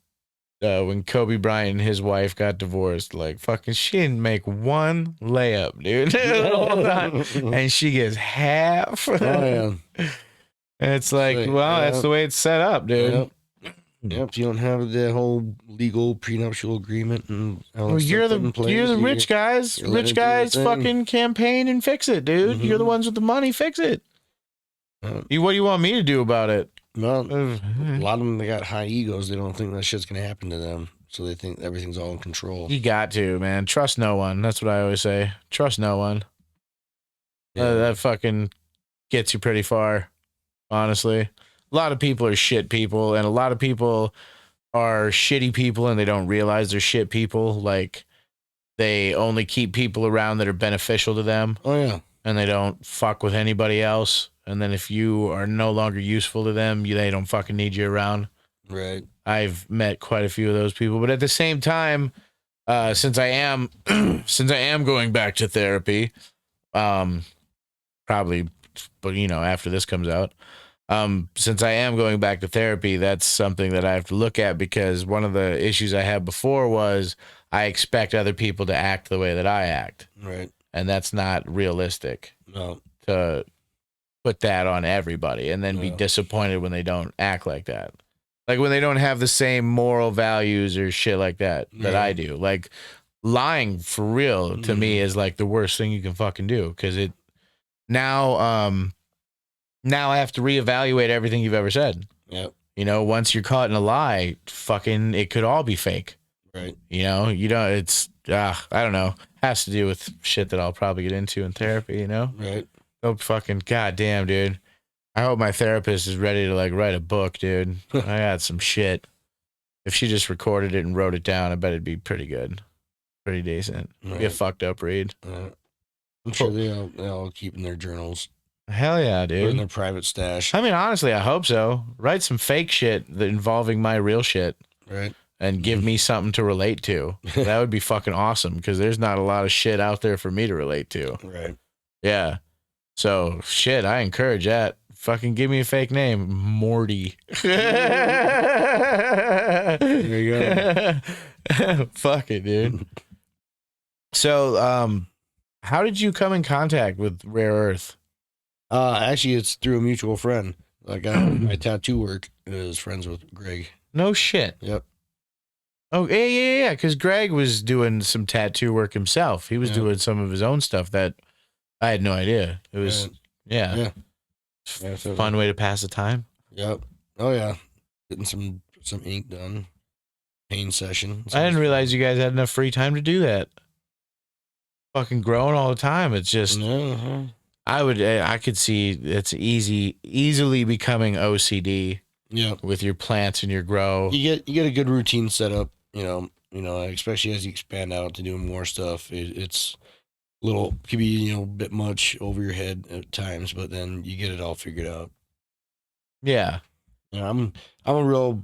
S1: when Kobe Bryant and his wife got divorced, like fucking, she didn't make one layup, dude. And she gets half.
S2: Oh, yeah.
S1: And it's like, well, that's the way it's set up, dude.
S2: Yep. You don't have the whole legal prenuptial agreement and
S1: well, you're the rich guys. Rich guys fucking campaign and fix it, dude. You're the ones with the money. Fix it. What do you want me to do about it?
S2: Well, a lot of them, they got high egos. They don't think that shit's gonna happen to them, so they think everything's all in control.
S1: You got to, man. Trust no one. That's what I always say. Trust no one. That fucking gets you pretty far. Honestly, a lot of people are shit people, and a lot of people are shitty people, and they don't realize they're shit people. Like, they only keep people around that are beneficial to them.
S2: Oh, yeah.
S1: And they don't fuck with anybody else. And then if you are no longer useful to them, they don't fucking need you around.
S2: Right.
S1: I've met quite a few of those people. But at the same time, since I am going back to therapy, probably, but after this comes out, since I am going back to therapy, that's something that I have to look at, because one of the issues I had before was I expect other people to act the way that I act.
S2: Right.
S1: And that's not realistic.
S2: No.
S1: To put that on everybody and then be disappointed when they don't act like that. Like when they don't have the same moral values or shit like that I do. Like lying for real to me is like the worst thing you can fucking do, because it now I have to reevaluate everything you've ever said.
S2: Yep.
S1: Once you're caught in a lie, fucking it could all be fake.
S2: Right.
S1: It's I don't know. Has to do with shit that I'll probably get into in therapy,
S2: Right.
S1: Oh, fucking goddamn, dude. I hope my therapist is ready to like write a book, dude. I got some shit. If she just recorded it and wrote it down, I bet it'd be pretty good. Pretty decent. Right. Be a fucked up read.
S2: I'm sure they all keep in their journals.
S1: Hell yeah,
S2: Put it in
S1: dude.
S2: their private stash.
S1: I mean, honestly, I hope so. Write some fake shit involving my real shit
S2: Right.
S1: and give me something to relate to. That would be fucking awesome because there's not a lot of shit out there for me to relate to.
S2: Right.
S1: Yeah. So, shit, I encourage that. Fucking give me a fake name, Morty.
S2: There you go.
S1: Fuck it, dude. So, how did you come in contact with Rare Earth?
S2: Actually, it's through a mutual friend. Like my tattoo work is friends with Greg.
S1: No shit.
S2: Yep.
S1: Oh, yeah. Because Greg was doing some tattoo work himself. He was doing some of his own stuff that I had no idea. It was, yeah. Fun way to pass the time.
S2: Yep. Oh yeah. Getting some ink done. Paint session.
S1: I didn't realize you guys had enough free time to do that. Fucking growing all the time. It's just, I could see it's easily becoming OCD.
S2: Yeah.
S1: With your plants and your grow.
S2: You get a good routine set up, especially as you expand out to doing more stuff. It's could be, a bit much over your head at times, but then you get it all figured out.
S1: Yeah.
S2: I'm a real,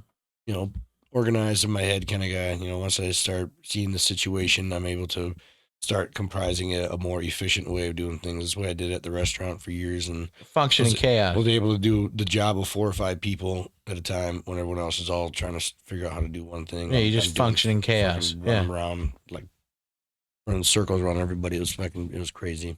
S2: organized in my head kind of guy. Once I start seeing the situation, I'm able to start comprising a more efficient way of doing things. That's what I did at the restaurant for years, and
S1: functioning chaos.
S2: Was able to do the job of 4 or 5 people at a time when everyone else is all trying to figure out how to do one thing.
S1: Yeah, you just functioning chaos.
S2: Running around, like running circles around everybody. It was crazy.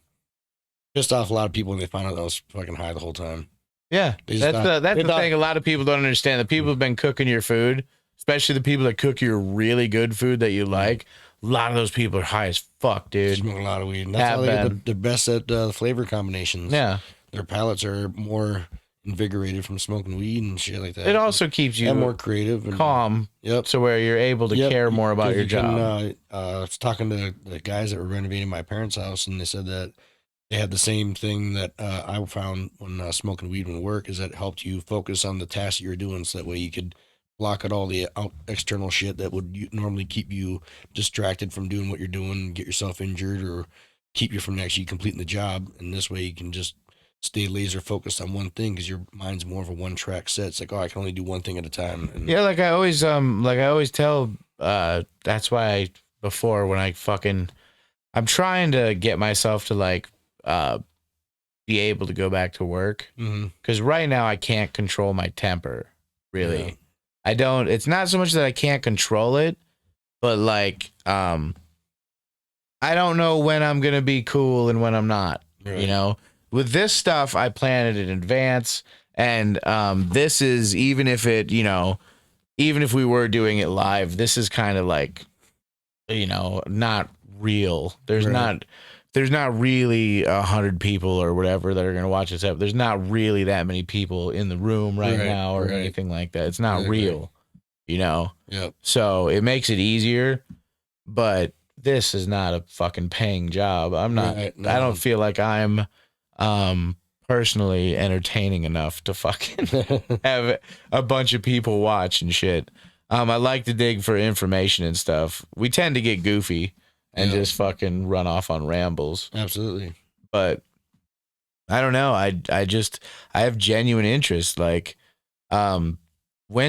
S2: Pissed off a lot of people when they found out I was fucking high the whole time.
S1: Yeah, that's the thing. A lot of people don't understand. The people who've been cooking your food, especially the people that cook your really good food that you like. A lot of those people are high as fuck, dude.
S2: Smoking a lot of weed. And that's how they get the best at the flavor combinations.
S1: Yeah.
S2: Their palates are more invigorated from smoking weed and shit like that.
S1: It also keeps you
S2: more creative and
S1: calm.
S2: Yep.
S1: So where you're able to care more about your job.
S2: I was talking to the guys that were renovating my parents' house, and they said that they had the same thing that I found when smoking weed would work, is that it helped you focus on the task that you're doing, so that way you could block out all the external shit that would normally keep you distracted from doing what you're doing and get yourself injured or keep you from actually completing the job. And this way you can just stay laser focused on one thing, because your mind's more of a one track set. It's like, oh, I can only do one thing at a time. And
S1: yeah, like I always tell, that's why before when I'm trying to get myself to be able to go back to work, because right now I can't control my temper, really. Yeah. I don't. It's not so much that I can't control it, but I don't know when I'm gonna be cool and when I'm not. Right. With this stuff, I planned it in advance, and this is even if we were doing it live, this is kind of not real. There's not really 100 people or whatever that are going to watch this episode. There's not really that many people in the room right now or anything like that. It's not real,
S2: Yep.
S1: So it makes it easier, but this is not a fucking paying job. I'm not, I don't feel like I'm personally entertaining enough to fucking have a bunch of people watch and shit. I like to dig for information and stuff. We tend to get goofy and just fucking run off on rambles.
S2: Absolutely.
S1: But I don't know. I have genuine interest. When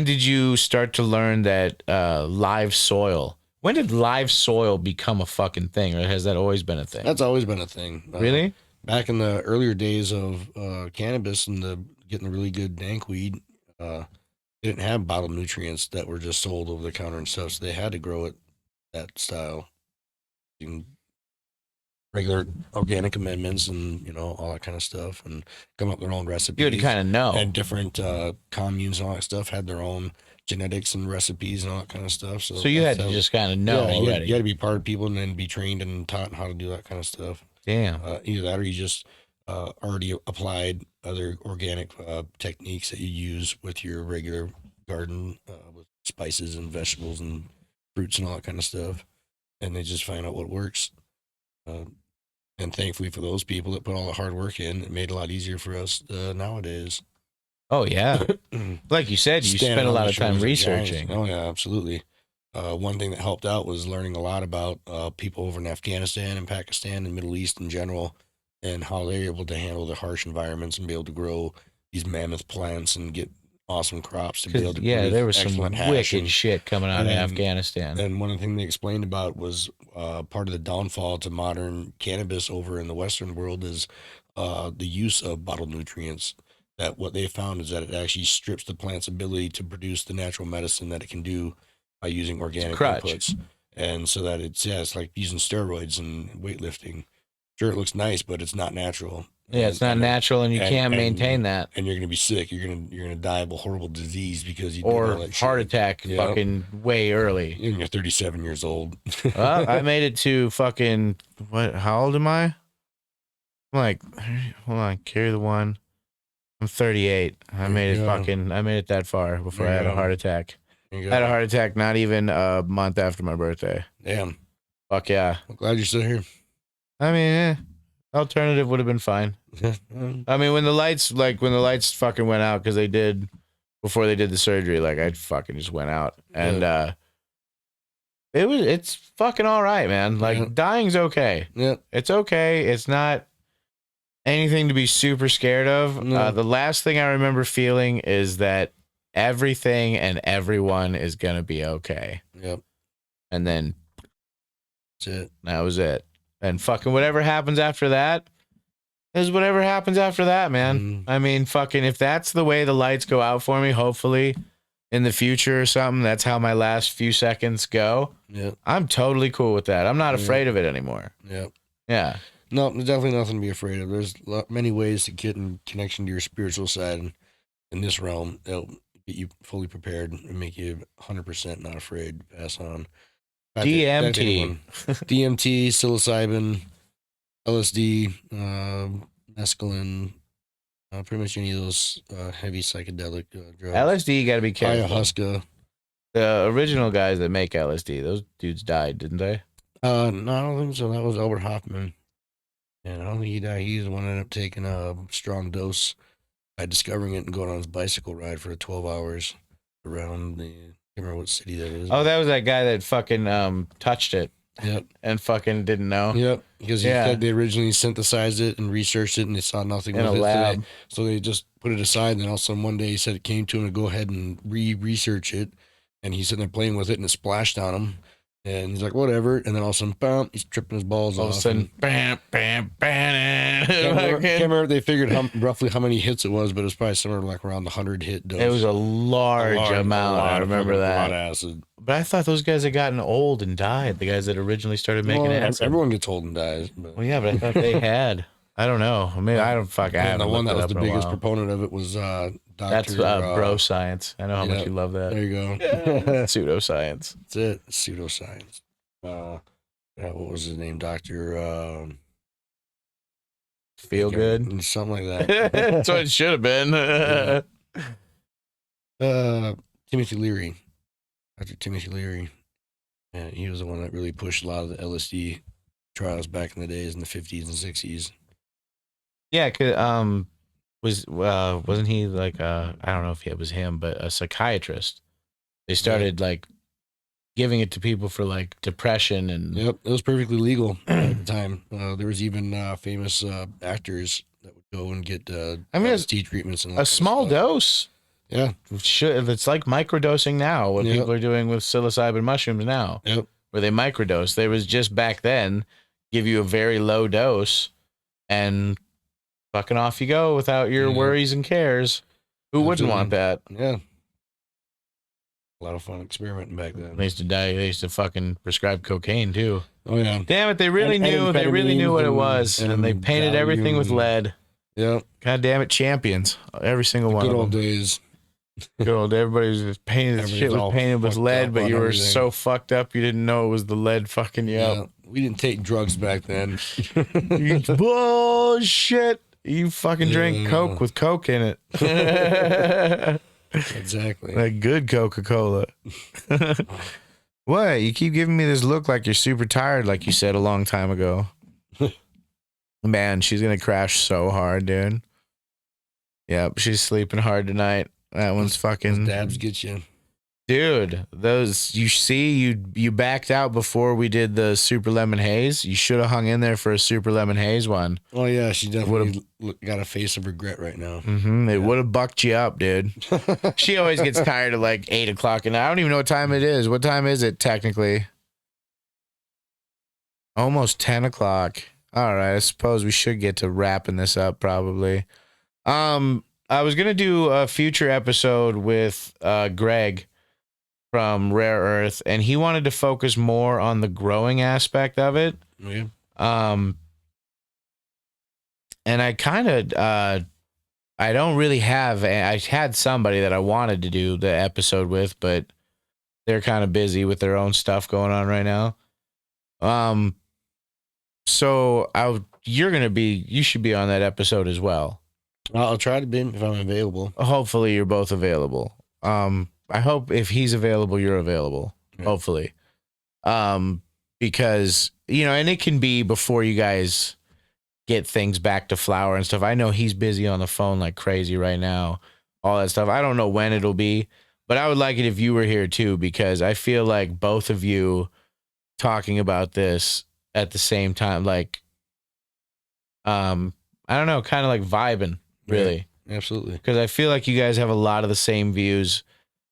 S1: did you start to learn that live soil? When did live soil become a fucking thing, or has that always been a thing?
S2: That's always been a thing.
S1: Really?
S2: Back in the earlier days of cannabis and getting the really good dank weed, they didn't have bottled nutrients that were just sold over the counter and stuff, so they had to grow it that style. Regular organic amendments and all that kind of stuff, and come up with their own recipes.
S1: You would kind of know.
S2: And different communes and all that stuff had their own genetics and recipes and all that kind of stuff. So
S1: you had to just kind of know already.
S2: You had to be part of people and then be trained and taught how to do that kind of stuff.
S1: Damn.
S2: Either that or you just already applied other organic techniques that you use with your regular garden with spices and vegetables and fruits and all that kind of stuff. And they just find out what works. And thankfully for those people that put all the hard work in, it made it a lot easier for us nowadays.
S1: Oh, yeah. Like you said, you spent a lot of time researching.
S2: Oh, yeah, absolutely. One thing that helped out was learning a lot about people over in Afghanistan and Pakistan and Middle East in general, and how they're able to handle the harsh environments and be able to grow these mammoth plants and get awesome crops to be able to
S1: Yeah,
S2: produce
S1: there was some
S2: excellent hash.
S1: wicked shit coming out of
S2: and
S1: Afghanistan.
S2: and one of the things they explained about was part of the downfall to modern cannabis over in the Western world is the use of bottled nutrients. That what they found is that it actually strips the plant's ability to produce the natural medicine that it can do by using organic
S1: crutch.
S2: inputs. And so that it's like using steroids and weightlifting. Sure, it looks nice, but it's not natural.
S1: Yeah, it's not natural, and you can't maintain that.
S2: And you're gonna be sick. You're gonna die of a horrible disease because you
S1: Or
S2: did all that
S1: heart
S2: shit.
S1: attack fucking way early.
S2: You're 37 years old.
S1: Well, I made it to fucking what? How old am I? I'm like, hold on, carry the one. I'm 38. I made it that far before I had a heart attack. I had a heart attack not even a month after my birthday.
S2: Damn.
S1: Fuck yeah.
S2: I'm glad you're still here.
S1: I mean, alternative would have been fine. I mean, when the lights fucking went out because before they did the surgery, like I fucking just went out and it's fucking all right, man. Like dying's okay.
S2: Yeah,
S1: it's okay. It's not anything to be super scared of.
S2: No.
S1: The last thing I remember feeling is that everything and everyone is gonna be okay.
S2: Yep.
S1: And then
S2: that's it.
S1: That was it. And fucking whatever happens after that is whatever happens after that, man. I mean, fucking if that's the way the lights go out for me, hopefully in the future or something, that's how my last few seconds go.
S2: Yeah.
S1: I'm totally cool with that. I'm not afraid of it anymore.
S2: Yep.
S1: Yeah.
S2: No, there's definitely nothing to be afraid of. There's many ways to get in connection to your spiritual side in this realm. It'll get you fully prepared and make you 100% not afraid to pass on.
S1: DMT.
S2: DMT, psilocybin, LSD, mescaline, pretty much any of those heavy psychedelic drugs.
S1: LSD, you got to be careful.
S2: Ayahuasca.
S1: The original guys that make LSD, those dudes died, didn't they?
S2: No, I don't think so. That was Albert Hoffman. And I don't think he died. He's the one that ended up taking a strong dose by discovering it and going on his bicycle ride for 12 hours around the, I can't remember what city that is.
S1: Oh, that was that guy that fucking touched it.
S2: Yep.
S1: And fucking didn't know.
S2: Yep. Because they originally synthesized it and researched it and they saw nothing
S1: in
S2: with
S1: a
S2: it.
S1: lab.
S2: So they just put it aside. And then all of a sudden one day he said it came to him to go ahead and research it. And he's sitting there playing with it and it splashed on him. And he's like, whatever. And then all of a sudden, bam, he's tripping his balls off.
S1: All of a sudden, bam, bam, bam.
S2: Can't remember if they figured roughly how many hits it was, but it was probably somewhere like around the 100 hit dose.
S1: It was a large amount. I remember that.
S2: A lot of acid.
S1: But I thought those guys had gotten old and died. The guys that originally started making acid.
S2: Everyone gets old and dies. But.
S1: Well, yeah, but I thought they had. I don't know. I mean, I don't fuck. I
S2: the one that was the biggest proponent of it was Dr.
S1: That's bro science. I know how much you love that.
S2: There you go.
S1: Pseudoscience.
S2: That's it. Pseudoscience. What was his name? Dr.
S1: Feel good?
S2: Something like that.
S1: That's what it should have been.
S2: Timothy Leary. Dr. Timothy Leary. And he was the one that really pushed a lot of the LSD trials back in the days in the 50s and 60s.
S1: Yeah, cause wasn't he like I don't know if it was him, but a psychiatrist. They started like giving it to people for like depression and
S2: it was perfectly legal at the time. There was even famous actors that would go and get LSD treatments and
S1: a small dose.
S2: Yeah,
S1: it's like microdosing now. What people are doing with psilocybin mushrooms now, where they microdose. There was just back then give you a very low dose and fucking off you go without your worries and cares. Who wouldn't want that?
S2: Yeah. A lot of fun experimenting back then.
S1: They used to fucking prescribe cocaine too.
S2: Oh yeah.
S1: Damn it, they really knew. They really knew what it was, and they painted everything with lead.
S2: Yeah.
S1: God damn it, champions! Every single one.
S2: Good old days.
S1: Good old. Everybody was just painted. Shit was painted with lead, but you were so fucked up you didn't know it was the lead fucking you up.
S2: We didn't take drugs back then.
S1: Bullshit. You fucking drink Coke with Coke in it.
S2: Exactly.
S1: Like good Coca-Cola. What? You keep giving me this look like you're super tired, like you said a long time ago. Man, she's going to crash so hard, dude. Yep, she's sleeping hard tonight. That one's fucking...
S2: Those dabs get you.
S1: Dude, those you backed out before we did the super lemon haze. You should have hung in there for a super lemon haze one.
S2: Oh yeah, she
S1: Would've-
S2: definitely got a face of regret right now.
S1: It would have bucked you up, dude. She always gets tired at like 8 o'clock, and I don't even know what time it is. What time is it technically? Almost 10 o'clock. All right, I suppose we should get to wrapping this up probably. I was gonna do a future episode with Greg from Rare Earth, and he wanted to focus more on the growing aspect of it.
S2: Yeah.
S1: And I kind of I don't really have. I had somebody that I wanted to do the episode with, but they're kind of busy with their own stuff going on right now. So you should be on that episode as well.
S2: I'll try to be if I'm available.
S1: Hopefully you're both available. I hope if he's available, you're available.
S2: Yeah.
S1: Hopefully. Because, and it can be before you guys get things back to flower and stuff. I know he's busy on the phone like crazy right now, all that stuff. I don't know when it'll be, but I would like it if you were here too, because I feel like both of you talking about this at the same time, like, I don't know, kind of like vibing, really.
S2: Yeah, absolutely.
S1: Because I feel like you guys have a lot of the same views.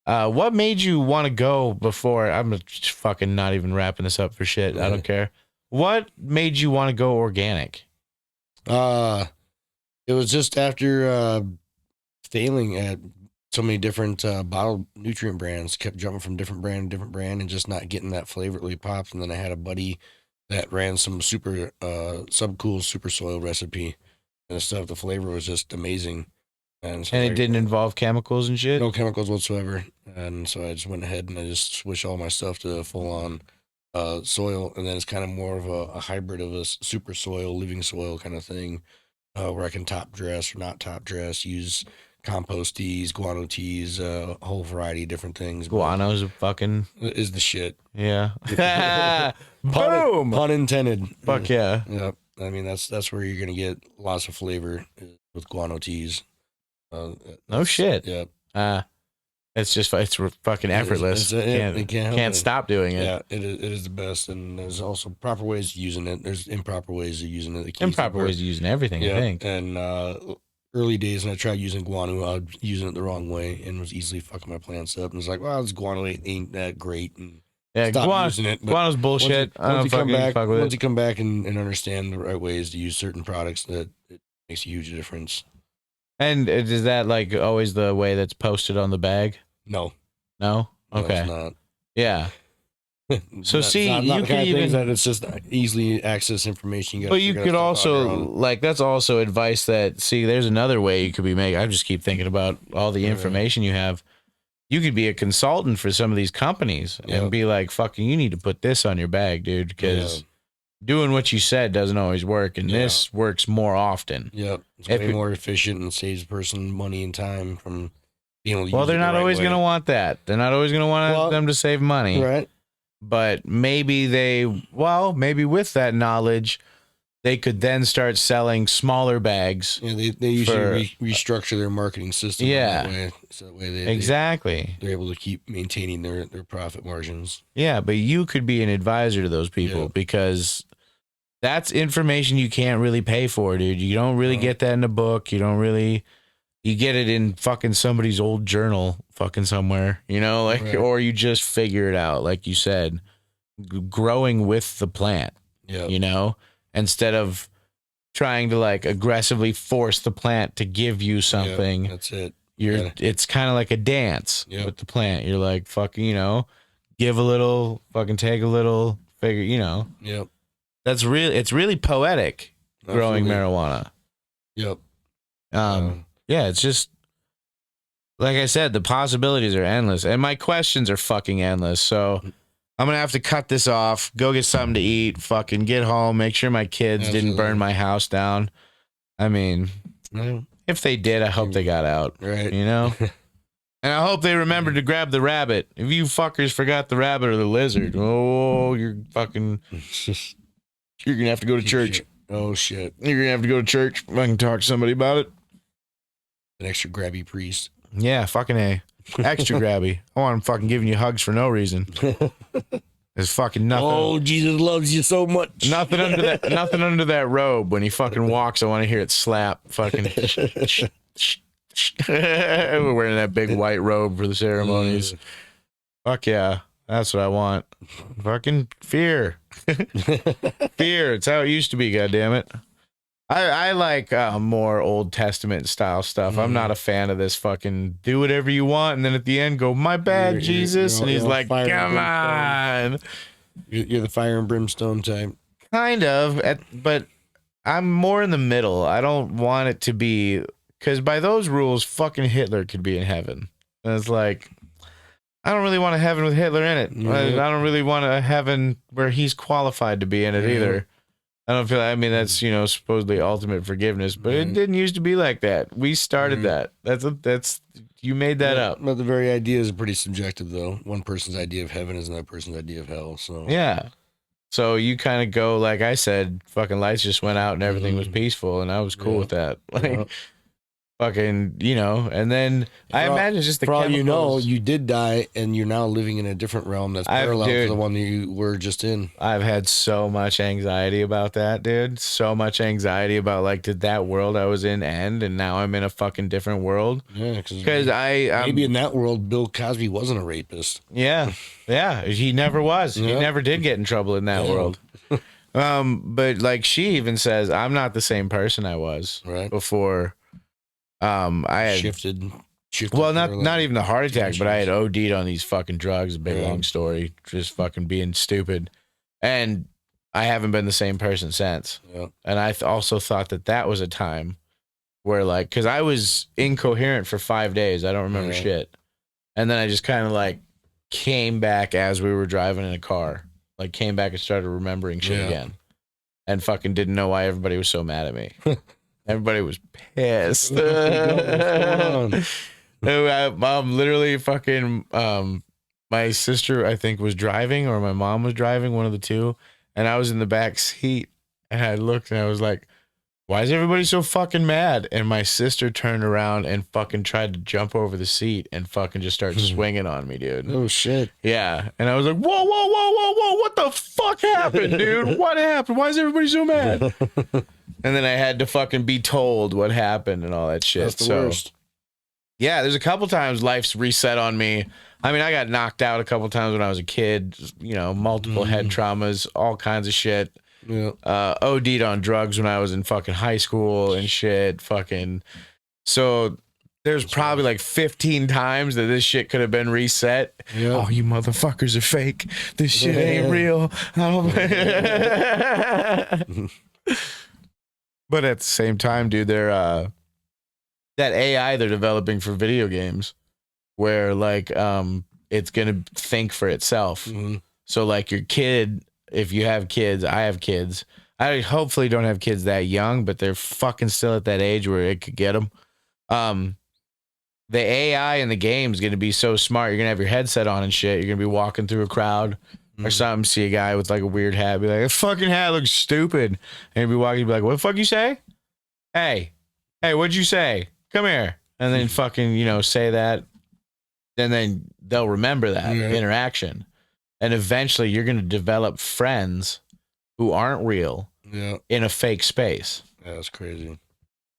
S1: What made you want to go before? I'm just fucking not even wrapping this up for shit. I don't care. What made you want to go organic?
S2: It was just after failing at so many different bottled nutrient brands, kept jumping from different brand to different brand and just not getting that flavor that really popped. And then I had a buddy that ran some super subcool super soil recipe and the stuff. The flavor was just amazing. And so
S1: it didn't involve chemicals and shit?
S2: No chemicals whatsoever. And so I just went ahead and I just switched all my stuff to full on soil. And then it's kind of more of a hybrid of a super soil, living soil kind of thing, where I can top dress or not top dress, use compost teas, guano teas, a whole variety of different things.
S1: Guano's fucking
S2: is the shit.
S1: Yeah.
S2: Boom. Pun intended.
S1: Fuck yeah.
S2: Yeah. I mean, that's where you're gonna get lots of flavor with guano teas.
S1: No shit.
S2: Yeah.
S1: It's fucking effortless. Can't stop doing it.
S2: Yeah, it is the best. And there's also proper ways of using it. There's improper ways of using it.
S1: Improper ways of using everything, I think.
S2: And early days when I tried using guano, I was using it the wrong way and was easily fucking my plants up. And it's like, well, this guano ain't that great. And stop using it.
S1: Guano's bullshit.
S2: Once you come back and understand the right ways to use certain products, that it makes a huge difference.
S1: And is that like always the way that's posted on the bag?
S2: No.
S1: No? Okay.
S2: No, it's not.
S1: Yeah. So
S2: you can even that it's just easily access information.
S1: But you could also that's also advice that there's another way you could be making. I just keep thinking about all the information you have. You could be a consultant for some of these companies and be like, fucking, you need to put this on your bag, dude, because doing what you said doesn't always work, and this works more often.
S2: Yep. It's way more efficient and saves a person money and time from being able to use it
S1: they're not always going to want that. They're not always going to want them to save money.
S2: Right.
S1: But maybe maybe with that knowledge, they could then start selling smaller bags.
S2: Yeah, they usually restructure their marketing system.
S1: Yeah.
S2: That way, so that way they're able to keep maintaining their profit margins.
S1: Yeah, but you could be an advisor to those people because that's information you can't really pay for, dude. You don't really get that in a book. You don't really... You get it in fucking somebody's old journal fucking somewhere, or you just figure it out, like you said, growing with the plant, instead of trying to like aggressively force the plant to give you something.
S2: That's it.
S1: It's kind of like a dance with the plant. You're like, fucking, give a little, fucking take a little, figure,
S2: Yep.
S1: It's really poetic. Growing marijuana.
S2: Yep.
S1: Yeah, it's just, like I said, the possibilities are endless. And my questions are fucking endless. So I'm going to have to cut this off, go get something to eat, fucking get home, make sure my kids didn't burn my house down. I mean, if they did, I hope they got out.
S2: Right.
S1: And I hope they remembered to grab the rabbit. If you fuckers forgot the rabbit or the lizard, you're fucking, you're going to have to go to church.
S2: Oh, shit.
S1: You're going to have to go to church. I can talk to somebody about it.
S2: An extra grabby priest.
S1: Yeah, fucking A. Extra grabby. I want him fucking giving you hugs for no reason. There's fucking nothing.
S2: Oh, Jesus loves you so much.
S1: Nothing under that. Nothing under that robe. When he fucking walks, I want to hear it slap. Fucking. We're wearing that big white robe for the ceremonies. Fuck yeah, that's what I want. Fucking fear. Fear. It's how it used to be. Goddammit. I like more Old Testament style stuff. I'm not a fan of this fucking do whatever you want and then at the end go, my bad, Jesus. And he's like, come on.
S2: You're the fire and brimstone type.
S1: Kind of, but I'm more in the middle. I don't want it to be, because by those rules, fucking Hitler could be in heaven. And it's like, I don't really want a heaven with Hitler in it. I don't really want a heaven where he's qualified to be in it either. I don't feel. I mean, that's supposedly ultimate forgiveness, but it didn't used to be like that. We started that. That's you made that up.
S2: But the very idea is pretty subjective, though. One person's idea of heaven is another person's idea of hell. So
S1: yeah. So you kind of go like I said. Fucking lights just went out and everything was peaceful, and I was cool with that. Like. Fucking, and then I imagine it's just the
S2: for
S1: chemicals.
S2: all you did die, and you're now living in a different realm that's parallel to the one that you were just in.
S1: I've had so much anxiety about that, dude. So much anxiety about like, did that world I was in end, and now I'm in a fucking different world?
S2: Yeah,
S1: because
S2: maybe in that world, Bill Cosby wasn't a rapist.
S1: Yeah, he never was. He never did get in trouble in that world. But like she even says, I'm not the same person I was before. I had
S2: shifted.
S1: Well, not even the heart attack, but I had OD'd on these fucking drugs. Big long story, just fucking being stupid, and I haven't been the same person since. And I also thought that was a time where, like, because I was incoherent for 5 days, I don't remember shit, and then I just kind of like came back as we were driving in a car, like came back and started remembering shit again, and fucking didn't know why everybody was so mad at me. Everybody was pissed. I'm literally fucking. My sister, I think, was driving, or my mom was driving, one of the two, and I was in the back seat. And I looked, and I was like, "Why is everybody so fucking mad?" And my sister turned around and fucking tried to jump over the seat and fucking just started swinging on me, dude.
S2: Oh shit!
S1: Yeah, and I was like, "Whoa, whoa, whoa, whoa, whoa! What the fuck happened, dude? What happened? Why is everybody so mad?" And then I had to fucking be told what happened and all that shit.
S2: That's the worst.
S1: Yeah, there's a couple times life's reset on me. I mean, I got knocked out a couple times when I was a kid, multiple head traumas, all kinds of shit.
S2: Yeah.
S1: OD'd on drugs when I was in fucking high school and shit. Fucking. So there's probably like 15 times that this shit could have been reset. Yep. Oh, you motherfuckers are fake. This shit ain't real. But at the same time, dude, they're that AI they're developing for video games, where like it's gonna think for itself. So like your kid, if you have kids, I have kids. I hopefully don't have kids that young, but they're fucking still at that age where it could get them. The AI in the game is gonna be so smart. You're gonna have your headset on and shit. You're gonna be walking through a crowd. Or something, see a guy with like a weird hat, be like, "That fucking hat looks stupid." And he'd be walking, be like, "What the fuck you say? Hey, what'd you say? Come here." And then fucking, say that. And then they'll remember that interaction. And eventually you're going to develop friends who aren't real in a fake space.
S2: Yeah, that's crazy.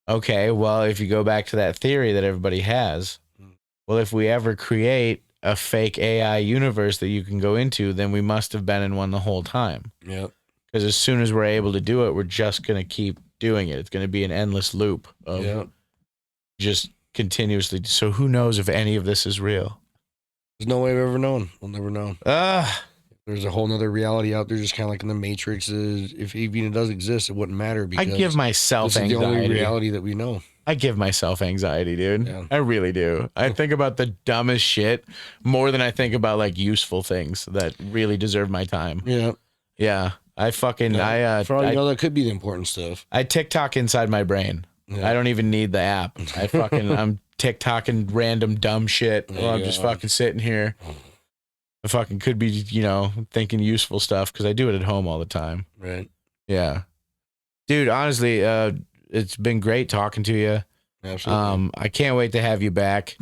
S1: Okay, well, if you go back to that theory that everybody has, well, if we ever create a fake AI universe that you can go into, then we must have been in one the whole time.
S2: Yeah.
S1: Because as soon as we're able to do it, we're just going to keep doing it. It's going to be an endless loop of just continuously. So who knows if any of this is real?
S2: There's no way we've ever known. We'll never know. There's a whole nother reality out there, just kind of like in the Matrix. If even it does exist, it wouldn't matter because
S1: I give myself
S2: this
S1: anxiety.
S2: is the only reality that we know.
S1: I give myself anxiety, dude.
S2: Yeah.
S1: I really do. I think about the dumbest shit more than I think about like useful things that really deserve my time.
S2: Yeah.
S1: Yeah. I fucking,
S2: for all you know, that could be the important stuff.
S1: I TikTok inside my brain. Yeah. I don't even need the app. I'm TikToking random dumb shit while I'm just fucking sitting here. I fucking could be, thinking useful stuff because I do it at home all the time.
S2: Right.
S1: Yeah. Dude, honestly, it's been great talking to you.
S2: Absolutely.
S1: I can't wait to have you back.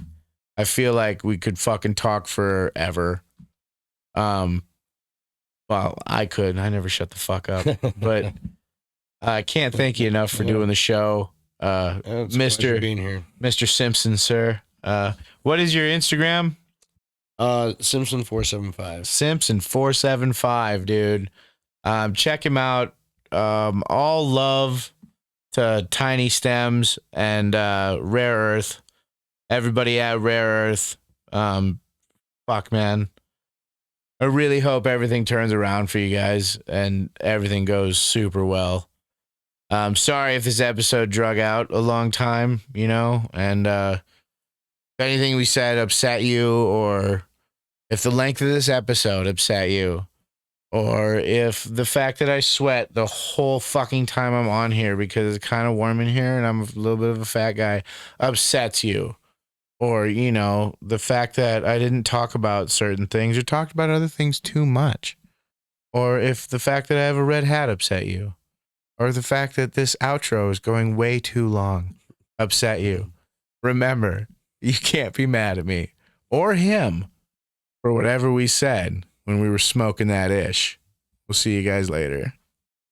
S1: I feel like we could fucking talk forever. Well, I could. I never shut the fuck up. But I can't thank you enough for doing the show.
S2: It's a pleasure being here.
S1: Mr. Simpson, sir. What is your Instagram?
S2: Simpson 475.
S1: Simpson 475, dude. Check him out. All love to Tiny Stems and Rare Earth. Everybody at Rare Earth. Fuck, man. I really hope everything turns around for you guys and everything goes super well. Sorry if this episode drug out a long time, and if anything we said upset you, or if the length of this episode upset you, or if the fact that I sweat the whole fucking time I'm on here because it's kind of warm in here and I'm a little bit of a fat guy upsets you, or, the fact that I didn't talk about certain things or talked about other things too much, or if the fact that I have a red hat upset you, or the fact that this outro is going way too long upset you, remember, you can't be mad at me or him for whatever we said when we were smoking that ish. We'll see you guys later.